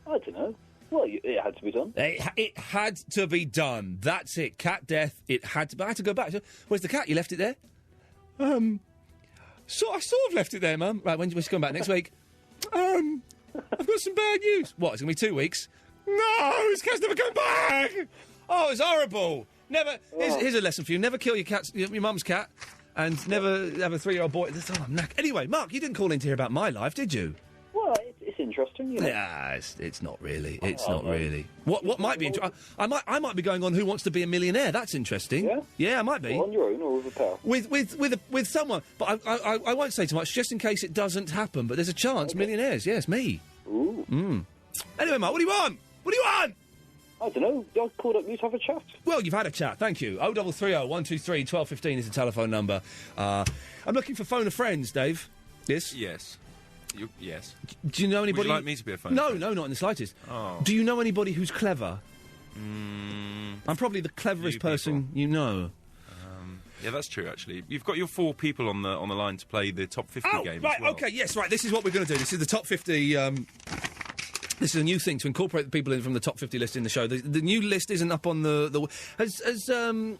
I don't know. Well, it had to be done. It had to be done. That's it. Cat death. It had to. But I had to go back. Where's the cat? You left it there? So I sort of left it there, Mum. Right, when's she coming back? Next week? I've got some bad news. What, it's going to be 2 weeks? No, this cat's never coming back! Oh, it's horrible. Never... Here's a lesson for you. Never kill your mum's cat, and never have a 3-year-old boy... Oh, I'm knack. Anyway, Mark, you didn't call in to hear about my life, did you? Well, it's interesting, Yeah, it's not really. It's not really. What might be interesting... I might be going on Who Wants to Be a Millionaire. That's interesting. Yeah? Yeah, I might be. Well, on your own or with a pal? With someone. But I won't say too much, just in case it doesn't happen. But there's a chance. Millionaires. Yes, me. Ooh. Anyway, Mark, what do you want? What do you want? I don't know. I called up you to have a chat. Well, you've had a chat. Thank you. 0330 123 1215 is the telephone number. I'm looking for phone a friends, Dave. Yes? Yes. Yes. Do you know anybody... Would you like me to be a phone? No, not in the slightest. Oh. Do you know anybody who's clever? I'm probably the cleverest person you know. Yeah, that's true, actually. You've got your 4 people on the line to play the top 50 game right, as well. OK, yes, right, this is what we're going to do. This is the top 50... This is a new thing, to incorporate the people in from the top 50 list in the show. The new list isn't up on the... Has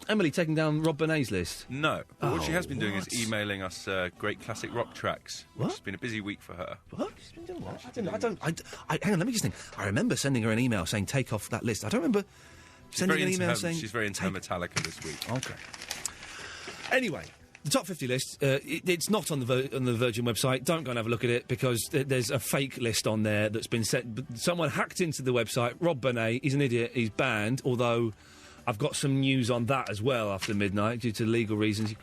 Emily taken down Rob Benet's list? No. But what she has been doing is emailing us great classic rock tracks. What? Which has been a busy week for her. What? She's been doing what? Hang on, let me just think. I remember sending her an email saying, take off that list. I don't remember sending an email saying... She's very into her Metallica this week. OK. Anyway... The top 50 list, it's not on the Virgin website. Don't go and have a look at it, because there's a fake list on there that's been set. Someone hacked into the website. Rob Benet, he's an idiot, he's banned, although I've got some news on that as well after midnight, due to legal reasons.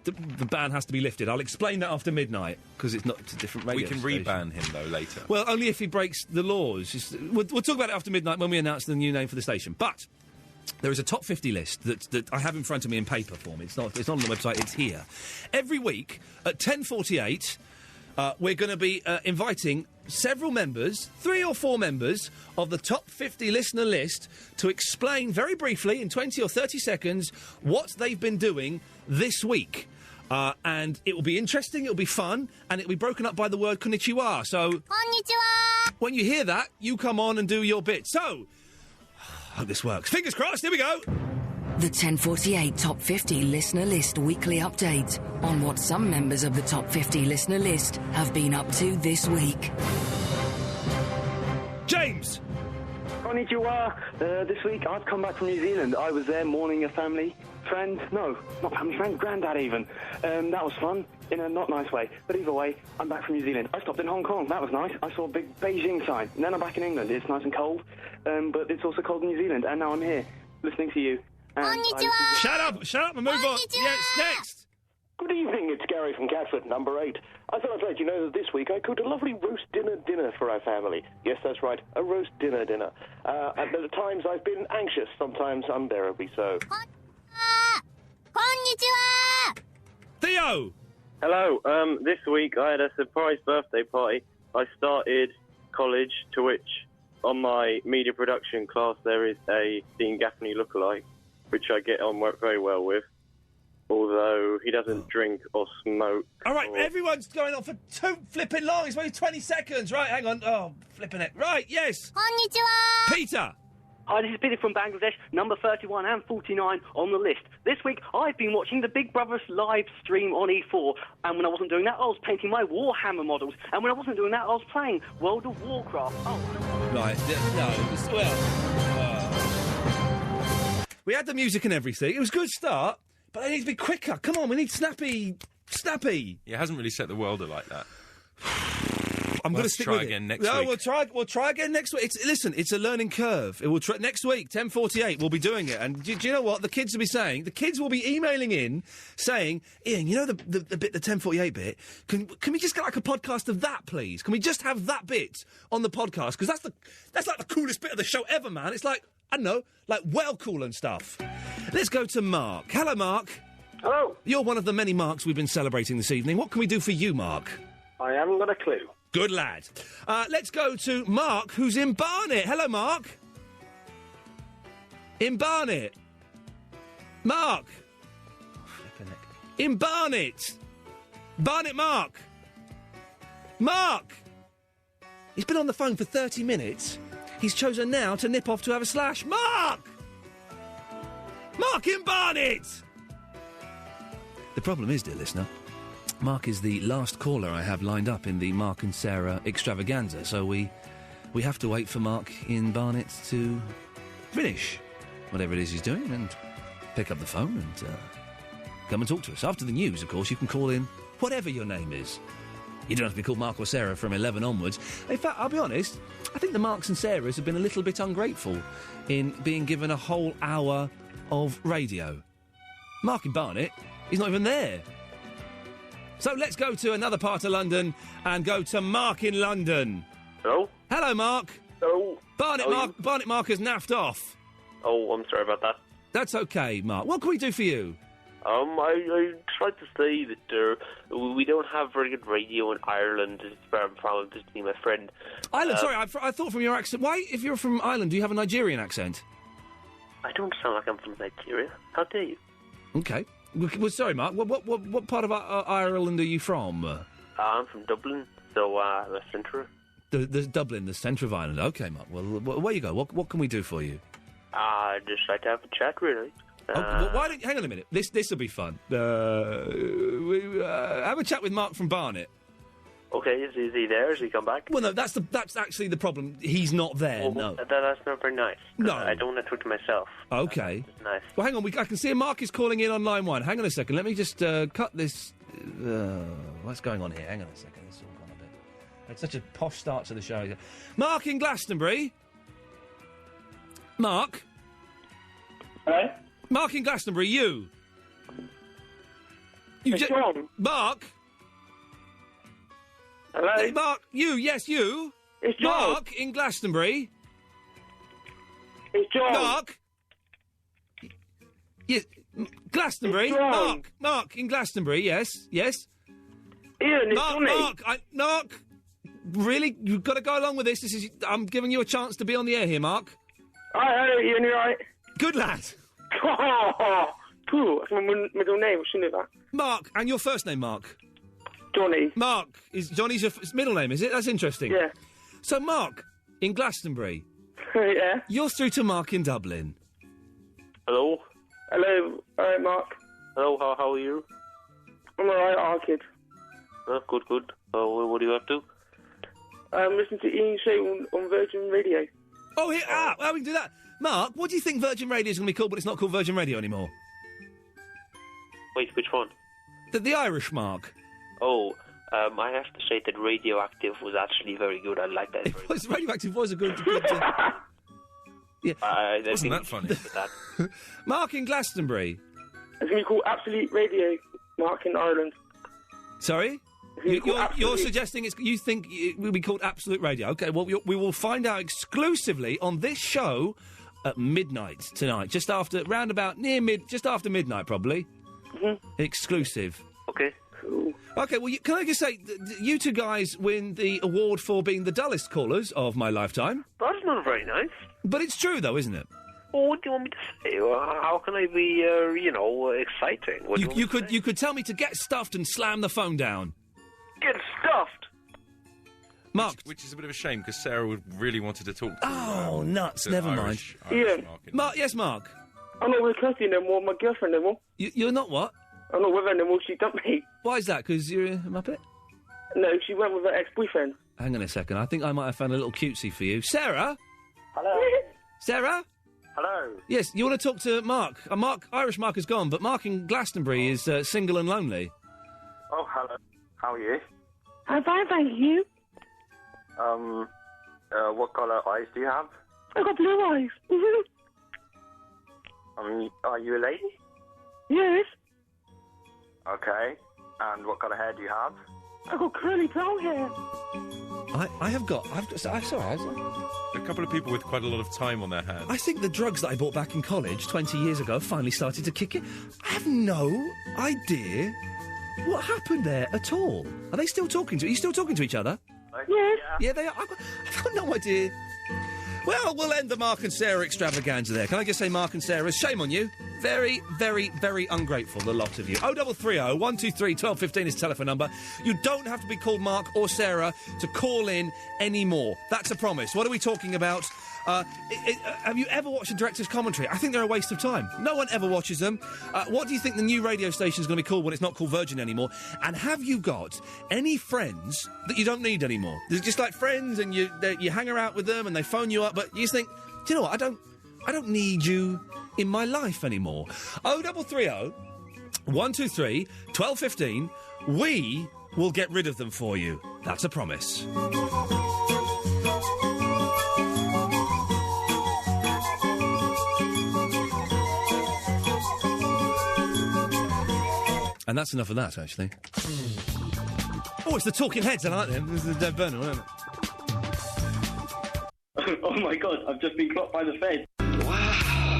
The ban has to be lifted. I'll explain that after midnight, because it's a different radio We can station. re-ban him, though, later. Well, only if he breaks the laws. We'll talk about it after midnight when we announce the new name for the station. But... there is a top 50 list that I have in front of me in paper form. It's not on the website, it's here. Every week at 10:48, we're going to be inviting several members, 3 or 4 members, of the top 50 listener list to explain very briefly, in 20 or 30 seconds, what they've been doing this week. And it will be interesting, it will be fun, and it will be broken up by the word konnichiwa. So, konnichiwa! When you hear that, you come on and do your bit. So... I hope this works. Fingers crossed, here we go! The 1048 Top 50 Listener List weekly update on what some members of the Top 50 Listener List have been up to this week. James! Konnichiwa. This week I've come back from New Zealand. I was there mourning a family friend. No, not family friend, granddad even. That was fun, in a not nice way. But either way, I'm back from New Zealand. I stopped in Hong Kong. That was nice. I saw a big Beijing sign. And then I'm back in England. It's nice and cold, but it's also cold in New Zealand. And now I'm here, listening to you. Shut up and move on. Yes, next. Good evening, it's Gary from Catford, number 8. I thought I'd let you know that this week I cooked a lovely roast dinner for our family. Yes, that's right, a roast dinner. And at times I've been anxious, sometimes unbearably so. Konnichiwa! Theo! Hello, this week I had a surprise birthday party. I started college, to which on my media production class there is a Dean Gaffney lookalike, which I get on very well with. although he doesn't drink or smoke. All right, everyone's going on for too flipping long. It's only 20 seconds. Right, hang on. Oh, flipping it. Right, yes. Konnichiwa. Peter. Hi, this is Peter from Bangladesh, number 31 and 49 on the list. This week, I've been watching the Big Brother's live stream on E4, and when I wasn't doing that, I was painting my Warhammer models, and when I wasn't doing that, I was playing World of Warcraft. Right, we had the music and everything. It was a good start, but I need to be quicker. Come on, we need snappy. Yeah, it hasn't really set the world like that. I'm going to stick with it. Again next no, week. We'll try again next week. It's a learning curve. It will next week, 10:48. We'll be doing it, and do you know what the kids will be saying? The kids will be emailing in saying, "Ian, you know the bit, the 10:48 bit. Can we just get like a podcast of that, please? Can we just have that bit on the podcast? Because that's like the coolest bit of the show ever, man. It's like I don't know, like well cool and stuff." Let's go to Mark. Hello, Mark. Hello. You're one of the many Marks we've been celebrating this evening. What can we do for you, Mark? I haven't got a clue. Good lad. Let's go to Mark, who's in Barnet. Hello, Mark. In Barnet. Mark. In Barnet. Barnet Mark. Mark. He's been on the phone for 30 minutes. He's chosen now to nip off to have a slash. Mark! Mark in Barnet! The problem is, dear listener, Mark is the last caller I have lined up in the Mark and Sarah extravaganza, so we have to wait for Mark in Barnet to finish whatever it is he's doing and pick up the phone and come and talk to us. After the news, of course, you can call in whatever your name is. You don't have to be called Mark or Sarah from 11 onwards. In fact, I'll be honest, I think the Marks and Sarahs have been a little bit ungrateful in being given a whole hour of radio. Mark in Barnet, he's not even there. So let's go to another part of London and go to Mark in London. Hello? Hello, Mark. Hello. Barnet Mark has naffed off. Oh, I'm sorry about that. That's okay, Mark. What can we do for you? I tried to say that we don't have very good radio in Ireland. This is where I'm from, visiting my friend. Ireland, sorry, I thought from your accent. Why, if you're from Ireland, do you have a Nigerian accent? I don't sound like I'm from Nigeria. How dare you? Okay. Well, sorry, Mark. What part of Ireland are you from? I'm from Dublin, so the centre. The Dublin, the centre of Ireland. Okay, Mark. Well, where you go? What can we do for you? Just like to have a chat, really. Hang on a minute. This will be fun. Have a chat with Mark from Barnet. Okay, is he there? Has he come back? Well, no, that's actually the problem. He's not there. Well, no, that's not very nice. No, I don't want to talk to myself. Okay. That's nice. Well, hang on. I can see Mark is calling in on line 1. Hang on a second. Let me just cut this. What's going on here? Hang on a second. It's all gone a bit. It's such a posh start to the show. Mark in Glastonbury. Mark. Hello? Mark in Glastonbury, you. John. Mark. Hello? Hey, Mark, yes, you. It's John. Mark in Glastonbury. It's John. Mark. Yes, Glastonbury. It's John. Mark in Glastonbury, yes. Ian, it's Johnny. Mark, really? You've got to go along with this. I'm giving you a chance to be on the air here, Mark. Hello, Ian, you right? Good lad. Cool. That's my middle name. I should know that. Mark, and your first name, Mark? Johnny. Mark. Johnny's your middle name, is it? That's interesting. Yeah. So, Mark, in Glastonbury. Yeah. You're through to Mark in Dublin. Hello? Hello. All right, Mark. Hello, how are you? I'm all right, kid. Good. What are you up to? Listen to Ian's show on Virgin Radio. Oh, we can do that. Mark, what do you think Virgin Radio is going to be called, but it's not called Virgin Radio anymore? Wait, which one? The Irish Mark. Oh, I have to say that Radioactive was actually very good. I like that. Radioactive was a good... yeah. Wasn't that funny? That. Mark in Glastonbury. It's going to be called Absolute Radio, Mark in Ireland. Sorry? You're suggesting you think it will be called Absolute Radio. Okay, well, we will find out exclusively on this show at midnight tonight, just after midnight, probably. Mm-hmm. Exclusive. Okay. Cool. Okay, well, can I just say, you two guys win the award for being the dullest callers of my lifetime. That's not very nice. But it's true, though, isn't it? Well, what do you want me to say? How can I be, exciting? What do you want me to say? You could tell me to get stuffed and slam the phone down. Get stuffed? Mark. Which is a bit of a shame, because Sarah would really wanted to talk to Oh, nuts. to Never Irish mind. Mark. Mark, yes, Mark. I'm not with Kirsty no more, my girlfriend no more. You're not what? I'm not with her no more, she dumped me. Why is that? Because you're a Muppet? No, she went with her ex-boyfriend. Hang on a second. I think I might have found a little cutesy for you. Sarah? Hello? Sarah? Hello? Yes, you want to talk to Mark? Irish Mark is gone, but Mark in Glastonbury is single and lonely. Oh, hello. How are you? I'm fine, thank you. What colour eyes do you have? I've got blue eyes. Are you a lady? Yes. Okay. And what colour hair do you have? I've got curly brown hair. I've got. Sorry. A couple of people with quite a lot of time on their hands. I think the drugs that I bought back in college 20 years ago finally started to kick in. I have no idea what happened there at all. Are they still talking to? Are you still talking to each other? Yes. Yeah, they are. I've got no idea. Well, we'll end the Mark and Sarah extravaganza there. Can I just say, Mark and Sarah, shame on you. Very, very, very ungrateful, the lot of you. 0330 123 1215 is the telephone number. You don't have to be called Mark or Sarah to call in anymore. That's a promise. What are we talking about? Have you ever watched a director's commentary? I think they're a waste of time. No one ever watches them. What do you think the new radio station is going to be called when it's not called Virgin anymore? And have you got any friends that you don't need anymore? There's just like friends, and you hang out with them, and they phone you up, but you just think, do you know what? I don't need you in my life anymore. 0330 123 1215. We will get rid of them for you. That's a promise. And that's enough of that, actually. Oh, it's the Talking Heads. I like them. This is the Dead Burner, isn't it? Oh, my God. I've just been clocked by the Fed. Wow.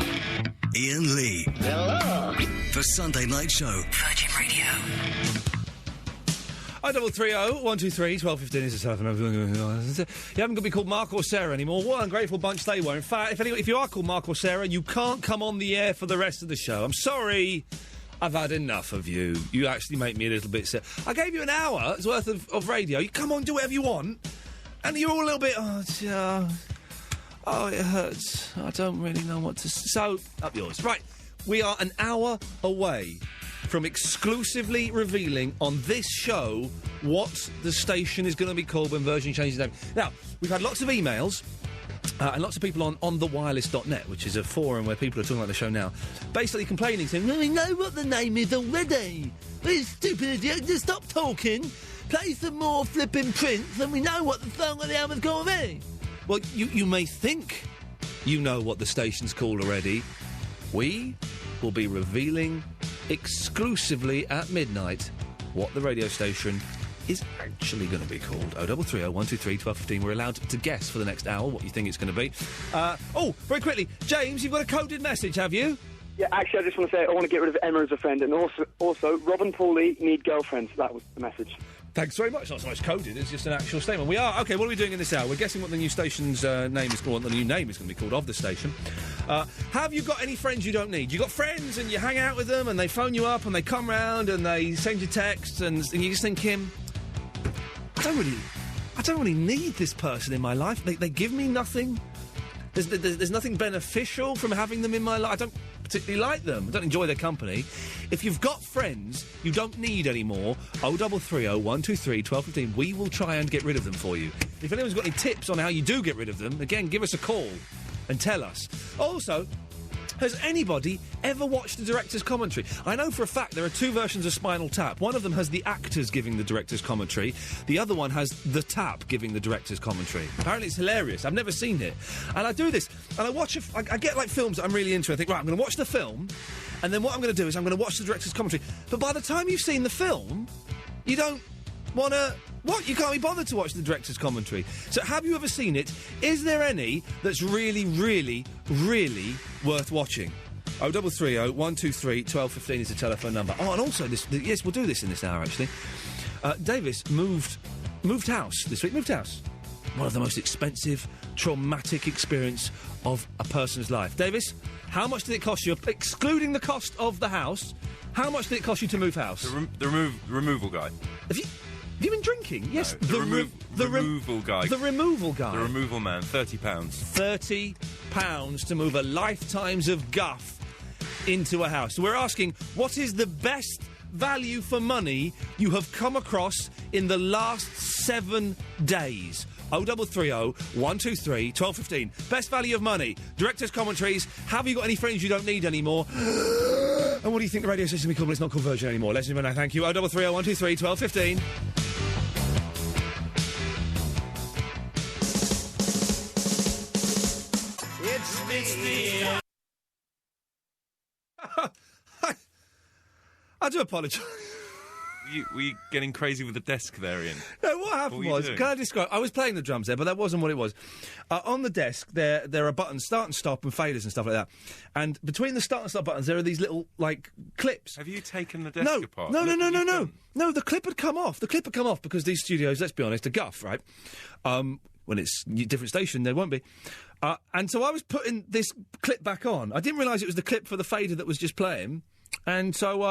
Iain Lee. Hello. The Sunday Night Show. Virgin Radio. 0330 123 1215 is the telephone number. You haven't got to be called Mark or Sarah anymore. What an ungrateful bunch they were. In fact, if you are called Mark or Sarah, you can't come on the air for the rest of the show. I'm sorry. I've had enough of you. You actually make me a little bit sick. I gave you an hour's worth of radio. You come on, do whatever you want. And you're all a little bit, it hurts. I don't really know what to say. So, up yours. Right, we are an hour away from exclusively revealing on this show what the station is going to be called when Virgin changes its name. Now, we've had lots of emails. And lots of people on thewireless.net, which is a forum where people are talking about the show now, basically complaining, saying, well, we know what the name is already. We're stupid idiot, just stop talking, play some more flipping Prince, and we know what the song of the album's going to be. Well, you may think you know what the station's called already. We will be revealing exclusively at midnight what the radio station is actually going to be called. 0330 123 1215. We're allowed to guess for the next hour what you think it's going to be. Very quickly, James, you've got a coded message, have you? Yeah, actually, I just want to say I want to get rid of Emma as a friend, and also Rob and Paulie need girlfriends. That was the message. Thanks very much. Not so much coded, it's just an actual statement. We are. OK, what are we doing in this hour? We're guessing what the new station's name is called, what the new name is going to be called of the station. Have you got any friends you don't need? You got friends and you hang out with them and they phone you up and they come round and they send you texts and you're just thinking, I don't really need this person in my life. They give me nothing. There's nothing beneficial from having them in my life. I don't particularly like them. I don't enjoy their company. If you've got friends you don't need anymore, 0330 123 1215, we will try and get rid of them for you. If anyone's got any tips on how you do get rid of them, again, give us a call and tell us. Also, has anybody ever watched the director's commentary? I know for a fact there are two versions of Spinal Tap. One of them has the actors giving the director's commentary. The other one has the tap giving the director's commentary. Apparently it's hilarious. I've never seen it. And I do this, and I watch I get, like, films that I'm really into. I think, right, I'm going to watch the film, and then what I'm going to do is I'm going to watch the director's commentary. But by the time you've seen the film, you don't want to... What? You can't be bothered to watch the director's commentary. So have you ever seen it? Is there any that's really, really, really worth watching? 0330 123 1215 is the telephone number. Oh, and also, yes, we'll do this in this hour, actually. Davis moved house this week. Moved house. one of the most expensive, traumatic experience of a person's life. Davis, how much did it cost you, excluding the cost of the house, how much did it cost you to move house? The removal guy. Have you been drinking? Yes. No, the removal guy. The removal guy. The removal man, £30. £30 to move a lifetimes of guff into a house. So we're asking, what is the best value for money you have come across in the last 7 days? 0330 123 1215. Best value of money. Director's commentaries. Have you got any friends you don't need anymore? And what do you think the radio station will be called when it's not called Virgin anymore? Ladies and gentlemen, thank you. 0330 123 1215. It's the... I do apologise. Were you getting crazy with the desk there, Ian? No, what happened was, can I describe? I was playing the drums there, but that wasn't what it was. On the desk, there are buttons, start and stop, and faders and stuff like that. And between the start and stop buttons, there are these little, like, clips. Have you taken the desk apart? No, the clip had come off. The clip had come off because these studios, let's be honest, are guff, right? When it's a different station, there won't be. And so I was putting this clip back on. I didn't realise it was the clip for the fader that was just playing. And so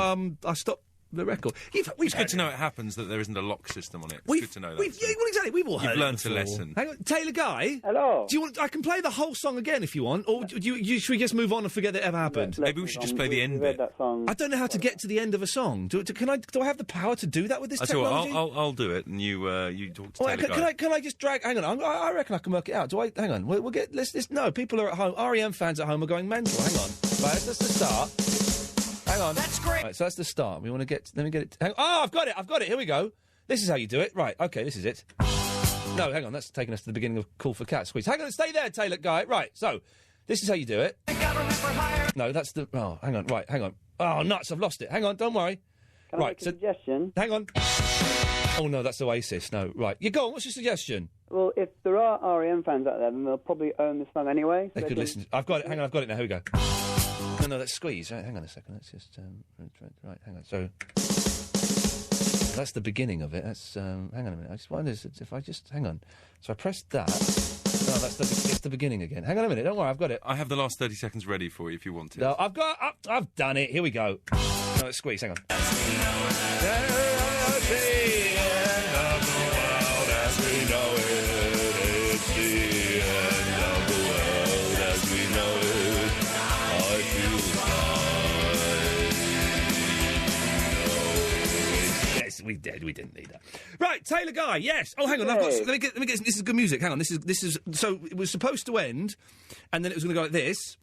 I stopped the record. It's good to know it happens, that there isn't a lock system on it. It's good to know that. Well, exactly. We've all heard You've it learnt a before. lesson. Hang on, Taylor Guy. Hello. Do you want? I can play the whole song again if you want, or should we just move on and forget that ever happened? Maybe we should just play the end bit. That song. I don't know how to get to the end of a song. Do I have the power to do that with this technology? I'll do it, and you talk to Taylor Guy. Can I just drag? Hang on. I reckon I can work it out. Hang on. We'll get. No, people are at home. REM fans at home are going mental. Hang on. Right, that's the start. Hang on. That's great. Right, so that's the start. We want to get... Let me get it... I've got it. Here we go. This is how you do it. Right, OK, this is it. No, hang on. That's taking us to the beginning of Call for Cat Squeeze. Hang on, stay there, Taylor Guy. Right, so, this is how you do it. No, that's the... Oh, hang on. Right, hang on. Oh, nuts, I've lost it. Hang on, don't worry. Can I make a suggestion? Hang on. Oh, no, that's Oasis. No, right. You go on, what's your suggestion? Well, if there are REM fans out there, then they'll probably own the song anyway. They could listen. I've got it. Hang on, I've got it now. Here we go. No, let's squeeze. Right, hang on a second. Let's just... right, hang on. So... That's the beginning of it. That's... hang on a minute. I just wonder if I just... Hang on. So I pressed that. No, it's the beginning again. Hang on a minute. Don't worry, I've got it. I have the last 30 seconds ready for you if you want it. No, I've done it. Here we go. No, let's squeeze. Hang on. We didn't need that. Right, Taylor Guy, yes. Oh, hang on, let me get this is good music. Hang on, this is so it was supposed to end, and then it was going to go like this.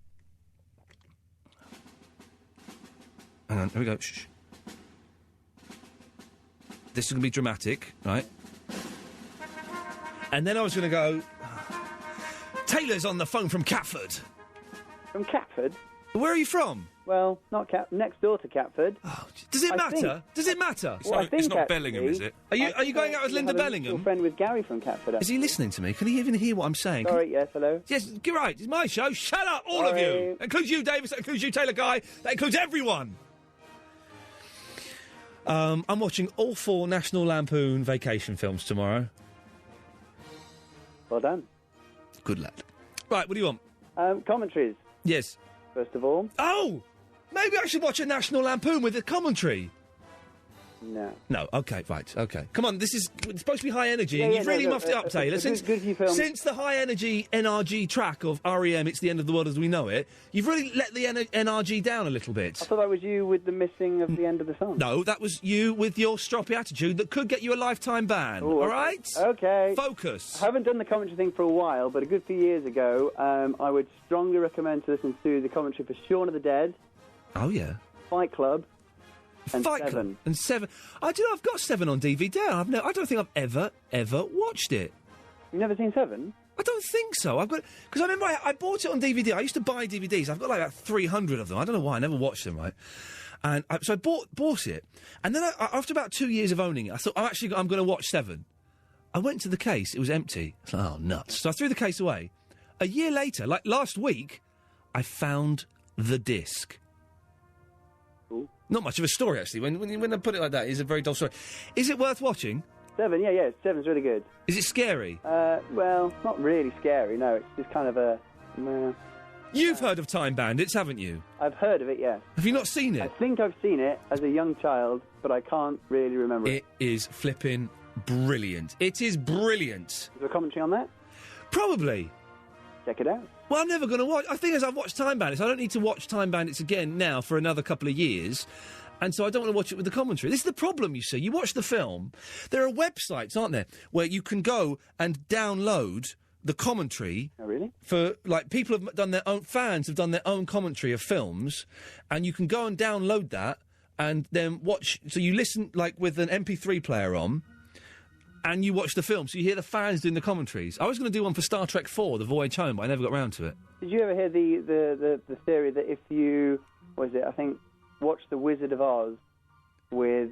Hang on, here we go. Shh. This is going to be dramatic, right? And then I was going to go... Taylor's on the phone from Catford. From Catford? Where are you from? Well, not next door to Catford. Oh, does it matter? Does it matter? It's not Bellingham, is it? Are you going out with Linda Bellingham? I'm a friend with Gary from Catford. Is he listening to me? Can he even hear what I'm saying? Sorry, yes, hello? Yes, you're right. It's my show. Shut up, all of you. That includes you, Davis. That includes you, Taylor Guy. That includes everyone. I'm watching all 4 National Lampoon vacation films tomorrow. Well done. Good lad. Right, what do you want? Commentaries. Yes. First of all. Oh! Maybe I should watch a National Lampoon with a commentary. No. No, OK, right, OK. Come on, it's supposed to be high energy, and you've really muffed it up, Taylor. Since the high energy NRG track of REM, It's the End of the World as We Know It, you've really let the NRG down a little bit. I thought that was you with the missing of the end of the song. No, that was you with your stroppy attitude that could get you a lifetime ban. Ooh, all right? OK. Focus. I haven't done the commentary thing for a while, but a good few years ago, I would strongly recommend to listen to the commentary for Shaun of the Dead. Oh, yeah. Fight Club. And Fight Seven. Club and Seven. I do know, I've got Seven on DVD. I don't think I've ever watched it. You've never seen Seven? I don't think so. I've got... Because I remember I bought it on DVD. I used to buy DVDs. I've got like about 300 of them. I don't know why. I never watched them, right? And so I bought it. And then after about 2 years of owning it, I thought, I'm going to watch Seven. I went to the case. It was empty. I was like, oh, nuts. So I threw the case away. A year later, like last week, I found the disc. Not much of a story, actually. When I put it like that, it's a very dull story. Is it worth watching? Seven, yeah, Seven's really good. Is it scary? Well, not really scary, no. It's just kind of a... You've heard of Time Bandits, haven't you? I've heard of it, yes. Have you not seen it? I think I've seen it as a young child, but I can't really remember it. It is flipping brilliant. It is brilliant. Is there a commentary on that? Probably. Check it out. Well, I'm never going to watch... I think as I've watched Time Bandits, I don't need to watch Time Bandits again now for another couple of years. And so I don't want to watch it with the commentary. This is the problem, you see. You watch the film, there are websites, aren't there, where you can go and download the commentary. Oh, really? For, like, people have done their own... Fans have done their own commentary of films, and you can go and download that and then watch... So you listen, like, with an MP3 player on, and you watch the film. So you hear the fans doing the commentaries. I was going to do one for Star Trek 4, The Voyage Home, but I never got round to it. Did you ever hear the theory that if you... What is it? I think... Watch The Wizard of Oz with...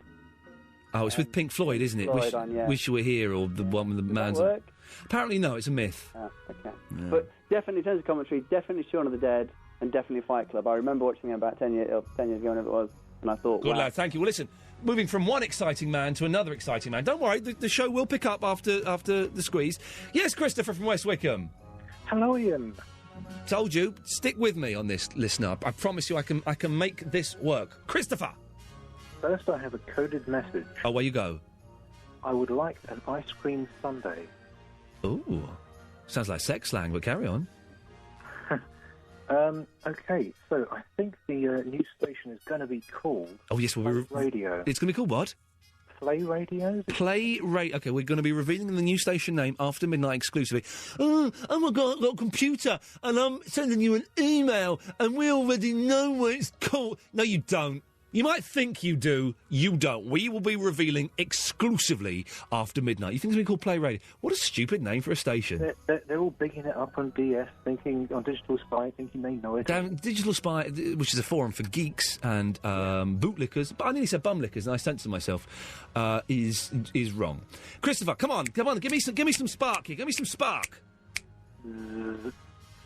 Oh, it's with Pink Floyd, isn't it? Floyd on, yeah. Wish You Were Here, or the one with the man's... That work? Apparently no, it's a myth. Oh, okay. Yeah. But definitely, in terms of commentary, definitely Shaun of the Dead and definitely Fight Club. I remember watching it about 10 years ago, whenever it was, and I thought, Good wow. lad, thank you. Well, listen, moving from one exciting man to another exciting man. Don't worry, the show will pick up after the squeeze. Yes, Christopher from West Wickham. Hello, Ian. Told you, stick with me on this, listener. I promise you I can make this work. Christopher! First, I have a coded message. Oh, where you go? I would like an ice cream sundae. Ooh. Sounds like sex slang, but carry on. Okay, so I think the new station is going to be called... Oh, yes, Play Radio. It's going to be called what? Play Radio? Play Radio. Okay, we're going to be revealing the new station name after midnight exclusively. Oh my God, I've got a computer, and I'm sending you an email, and we already know what it's called. No, you don't. You might think you do. You don't. We will be revealing exclusively after midnight. You think it's going to be called Play Radio? What a stupid name for a station. They're all bigging it up on DS, thinking on Digital Spy, thinking they know it. Damn, Digital Spy, which is a forum for geeks and bootlickers, but I nearly said bumlickers, and I censored myself, is wrong. Christopher, come on, give me some spark here, give me some spark.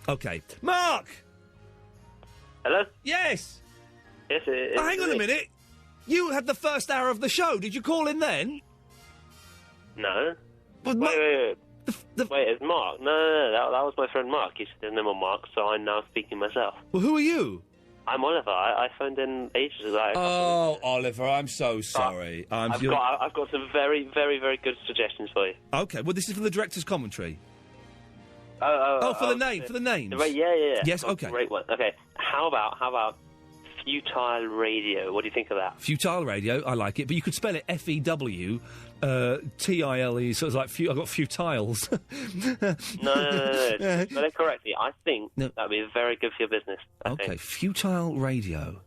Okay, Mark. Hello. Yes. Yes, it is. Oh, hang on a minute. You had the first hour of the show. Did you call in then? No. But wait, it's Mark. No, that was my friend Mark. He's the name of Mark, so I'm now speaking myself. Well, who are you? I'm Oliver. I phoned in ages ago. Oh, Oliver, I'm so sorry. I've got some very, very, very good suggestions for you. Okay, well, this is for the director's commentary. For the names. Yeah. Yes, okay. Great one. Okay, how about Futile Radio? What do you think of that? Futile Radio, I like it, but you could spell it F-E-W, T-I-L-E, so it's like, I've got futiles. No. Spell it correctly. I think that would be very good for your business. I think. Futile Radio.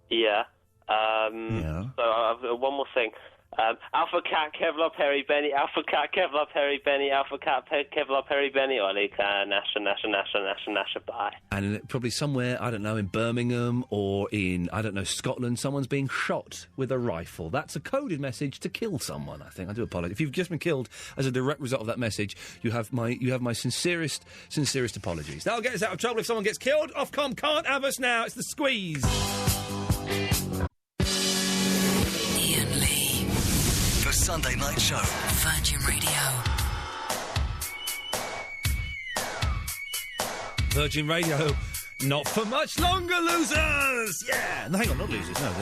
Yeah. So I've one more thing. Alpha Cat, Kevlar, Perry, Benny, Alpha Cat, Kevlar, Perry, Benny, Alpha Cat, Kevlar, Perry, Benny, Ollie, Nasha, bye. And probably somewhere, I don't know, in Birmingham or in, I don't know, Scotland, someone's being shot with a rifle. That's a coded message to kill someone, I think. I do apologise. If you've just been killed as a direct result of that message, you have my sincerest apologies. That'll get us out of trouble if someone gets killed. Ofcom can't have us now. It's the squeeze. Iain Lee. The Sunday Night Show. Virgin Radio. Virgin Radio. Not for much longer, losers! Yeah! No, hang on, not losers. No,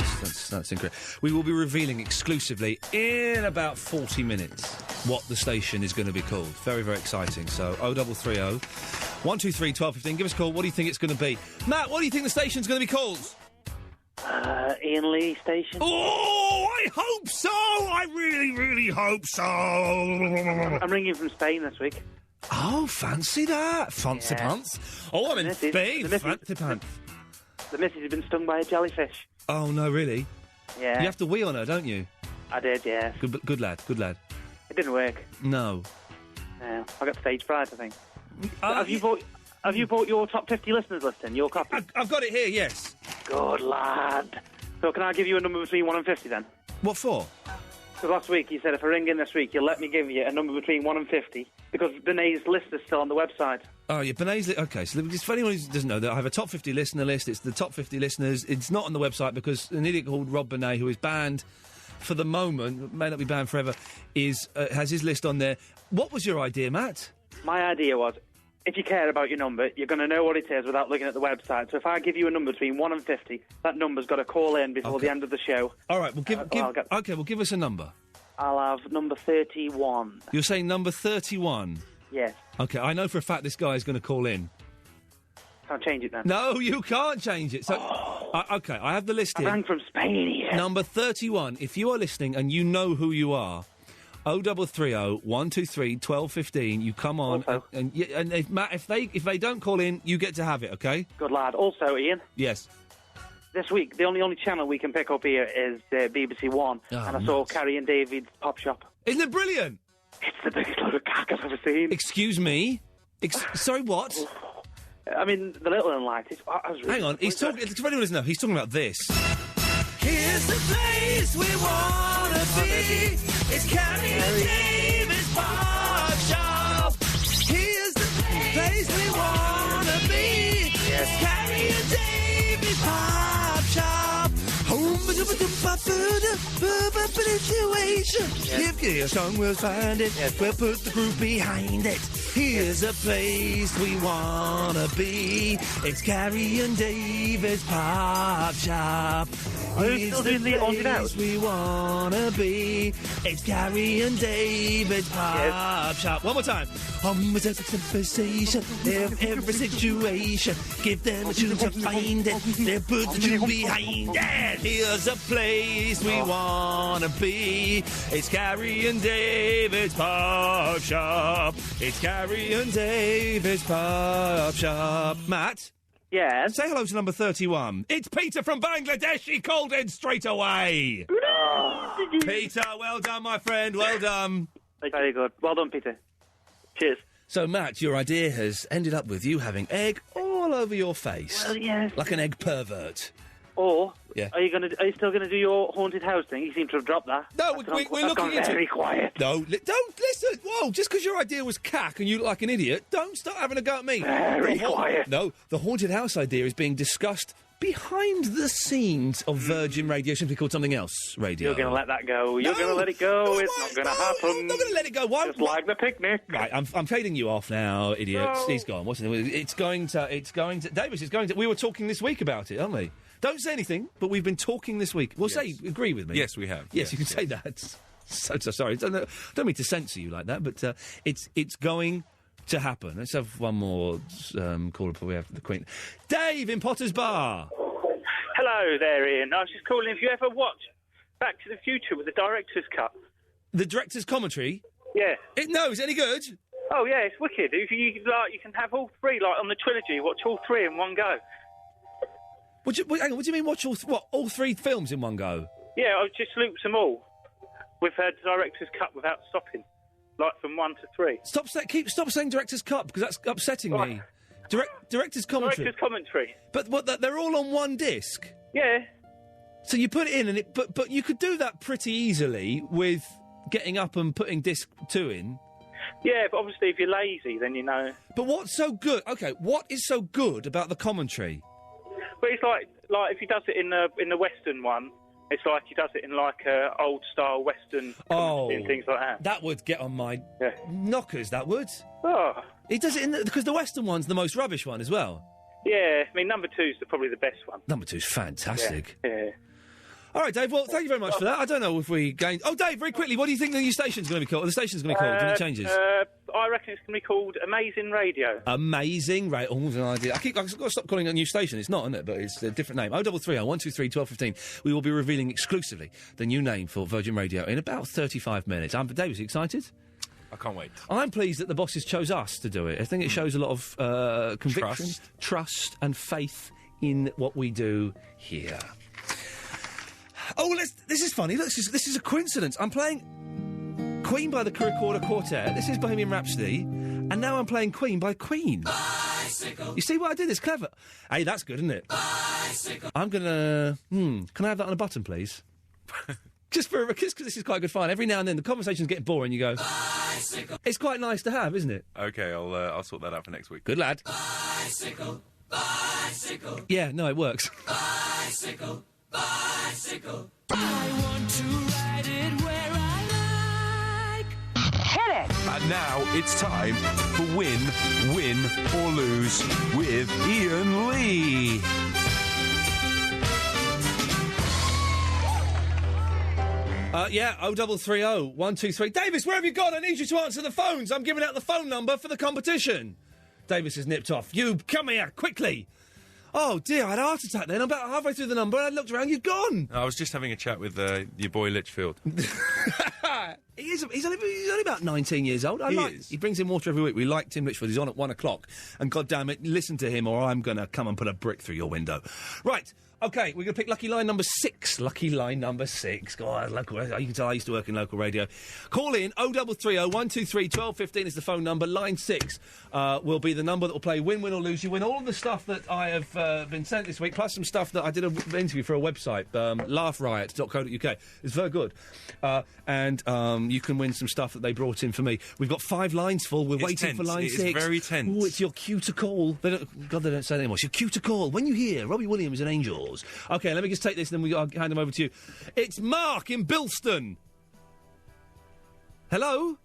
that's incorrect. We will be revealing exclusively in about 40 minutes what the station is going to be called. Very, very exciting. So, 0330 123 1215. Give us a call. What do you think it's going to be? Matt, what do you think the station's going to be called? Iain Lee Station. Oh, I hope so! I really, really hope so! I'm ringing from Spain this week. Oh, fancy that. Fancy pants. Oh, I'm in Spain. Fancy pants. The missus has been stung by a jellyfish. Oh, no, really? Yeah. You have to wee on her, don't you? I did, yeah. Good lad. It didn't work. No. I got stage fright, I think. Have you bought your top 50 listeners list in, your copy? I've got it here, yes. Good lad. So can I give you a number between 1 and 50 then? What for? Because last week you said if I ring in this week, you'll let me give you a number between 1 and 50, because Benet's list is still on the website. Oh, yeah, Benet's list. Okay, so for anyone who doesn't know, I have a top 50 listener list. It's the top 50 listeners. It's not on the website because an idiot called Rob Benet, who is banned for the moment, may not be banned forever, is has his list on there. What was your idea, Matt? My idea was, if you care about your number, you're going to know what it is without looking at the website. So if I give you a number between 1 and 50, that number's got to call in before the end of the show. All right, well, give us a number. I'll have number 31. You're saying number 31? Yes. OK, I know for a fact this guy is going to call in. Can't change it then. No, you can't change it. So, OK, I have the list here. I rang from Spain here. Number 31, if you are listening and you know who you are, 0330 123 1215, you come on, and if, Matt, if they don't call in, you get to have it, OK? Good lad. Also, Ian. Yes. This week, the only channel we can pick up here is BBC One, and I saw Carrie and David's Pop Shop. Isn't it brilliant? It's the biggest load of cack I've ever seen. Excuse me? Sorry, what? I mean, the little one liked it. Hang on, he's talking. For anyone who doesn't know, he's talking about this. Here's the place we wanna be. It's Carrie and David's Pop Shop. Here's the place we wanna be. It's Carrie and David's Pop Shop. If your song will find it, we'll put the groove behind it. Here's a place we wanna be. It's Carrie and David's Pop Shop. Here's the place we wanna be. It's Carrie and David's Pop Shop. One more time. With every conversation, every situation, give them a tune to find it. They'll put the tune behind it. Here's a place we wanna be. It's Carrie and David's Pop Shop. It's Carrie and David's Pop Shop. Matt? Yes? Say hello to number 31. It's Peter from Bangladesh. He called in straight away. Peter, well done, my friend. Well done. Very good. Well done, Peter. Cheers. So, Matt, your idea has ended up with you having egg all over your face. Well, yes. Like an egg pervert. Or Yeah. are you still gonna do your haunted house thing? You seem to have dropped that. No, we're looking into very quiet. No, don't listen. Whoa, just because your idea was cack and you look like an idiot, don't start having a go at me. Very quiet. No, the haunted house idea is being discussed behind the scenes of Virgin Radio, simply called something else radio. You're going to let that go. You're going to let it go. It's not going to happen. I'm not going to let it go. Why? Just like the picnic. Right, I'm fading you off now, idiots. No. He's gone. What's it? It's going to. Davis, it's going to. We were talking this week about it, aren't we? Don't say anything, but we've been talking this week. Well, say, agree with me. Yes, we have. Yes, you can say that. So sorry. Don't mean to censor you like that, but it's going to happen. Let's have one more caller before we have the Queen. Dave in Potter's Bar. Hello there, Ian. I was just calling if you ever watched Back to the Future with the director's cut. The director's commentary? Yeah. No, is it any good? Oh, yeah, it's wicked. If you can have all three, like on the trilogy, watch all three in one go. Hang on, what do you mean watch all three films in one go? Yeah, I just looped them all with her director's cut without stopping, like from 1 to 3. Stop saying director's cut, because that's upsetting me. Director's commentary. Director's commentary. But they're all on one disc? Yeah. So you put it in, but you could do that pretty easily with getting up and putting disc 2 in. Yeah, but obviously if you're lazy, then you know. But what's so good? Okay, what is so good about the commentary? But it's like if he does it in the Western one, it's like he does it in like a old style Western commentary and things like that. That would get on my knockers. That would. Oh. He does it because the Western one's the most rubbish one as well. Yeah, I mean number 2's probably the best one. Number 2's fantastic. Yeah. All right, Dave. Well, thank you very much for that. I don't know if we gained. Oh, Dave, very quickly, what do you think the new station's going to be called? The station's going to be called when it changes. I reckon it's going to be called Amazing Radio. Amazing Radio. Oh, no idea. I've got to stop calling it a new station. It's not, isn't it? But it's a different name. 0330 123 1215. We will be revealing exclusively the new name for Virgin Radio in about 35 minutes. Dave, are you excited? I can't wait. I'm pleased that the bosses chose us to do it. I think it shows a lot of conviction, trust and faith in what we do here. Oh, this is funny. Look, this is a coincidence. I'm playing Queen by the Recorder Quartet. This is Bohemian Rhapsody. And now I'm playing Queen by Queen. Bicycle. You see what I did? It's clever. Hey, that's good, isn't it? Bicycle. I'm going to... can I have that on a button, please? Just because this is quite good fun. Every now and then the conversations get boring. You go... Bicycle. It's quite nice to have, isn't it? OK, I'll sort that out for next week. Good lad. Bicycle, bicycle. Yeah, no, it works. Bicycle. Bicycle. I want to ride it where I like. Hit it! And now it's time for Win, Win or Lose with Iain Lee. Yeah, 0330 123. Davis, where have you gone? I need you to answer the phones. I'm giving out the phone number for the competition. Davis has nipped off. You, come here, quickly. Oh, dear, I had a heart attack then. I'm about halfway through the number and I looked around, you've gone. I was just having a chat with your boy Litchfield. He's only about 19 years old. He brings in water every week. We like Tim Litchfield. He's on at 1 o'clock. And God damn it, listen to him or I'm going to come and put a brick through your window. Right. OK, we're going to pick lucky line number 6. Lucky line number 6. God, local, you can tell I used to work in local radio. Call in 0330 123 1215 is the phone number. Line 6 will be the number that will play Win, Win or Lose. You win all of the stuff that I have been sent this week, plus some stuff that I did an interview for a website, laughriot.co.uk. It's very good. And you can win some stuff that they brought in for me. We've got 5 lines full. We're waiting tense. for line 6. It's very tense. Oh, it's your cue to call. They don't say that anymore. It's your cue to call. When you hear Robbie Williams and Angels. OK, let me just take this and then I'll hand them over to you. It's Mark in Bilston. Hello?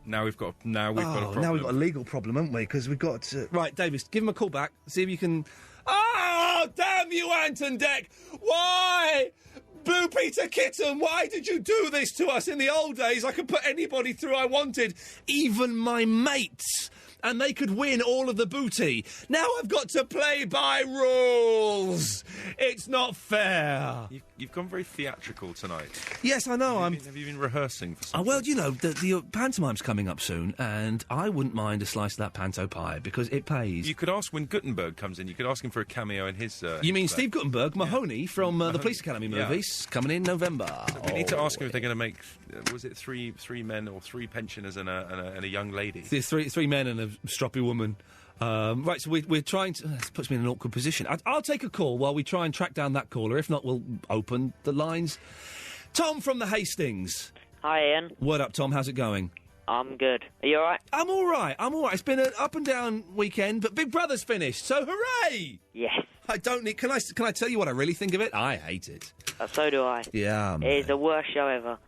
Now we've got a problem. Now we've got a legal problem, haven't we? Because we've got... Right, Davis, give him a call back. See if you can... Oh, damn you, Anton Deck! Why? Blue Peter Kitten, why did you do this to us? In the old days, I could put anybody through I wanted, even my mates, and they could win all of the booty. Now I've got to play by rules. It's not fair. You've gone very theatrical tonight. Yes, I know. Have you been rehearsing for something? Well, you know, the pantomime's coming up soon, and I wouldn't mind a slice of that panto pie, because it pays. You could ask when Gutenberg comes in, you could ask him for a cameo in his... you mean Steve Gutenberg, Mahoney, from the Police Academy movies, coming in November. So we need to ask him if they're going to make, was it three men or 3 pensioners and a young lady? Three men and a stroppy woman. Right, so we're trying to... This puts me in an awkward position. I'll take a call while we try and track down that caller. If not, we'll open the lines. Tom from the Hastings. Hi, Ian. Word up, Tom. How's it going? I'm good. Are you all right? I'm all right. It's been an up-and-down weekend, but Big Brother's finished, so hooray! Yes. I don't need... Can I tell you what I really think of it? I hate it. So do I. Yeah, It is the worst show ever.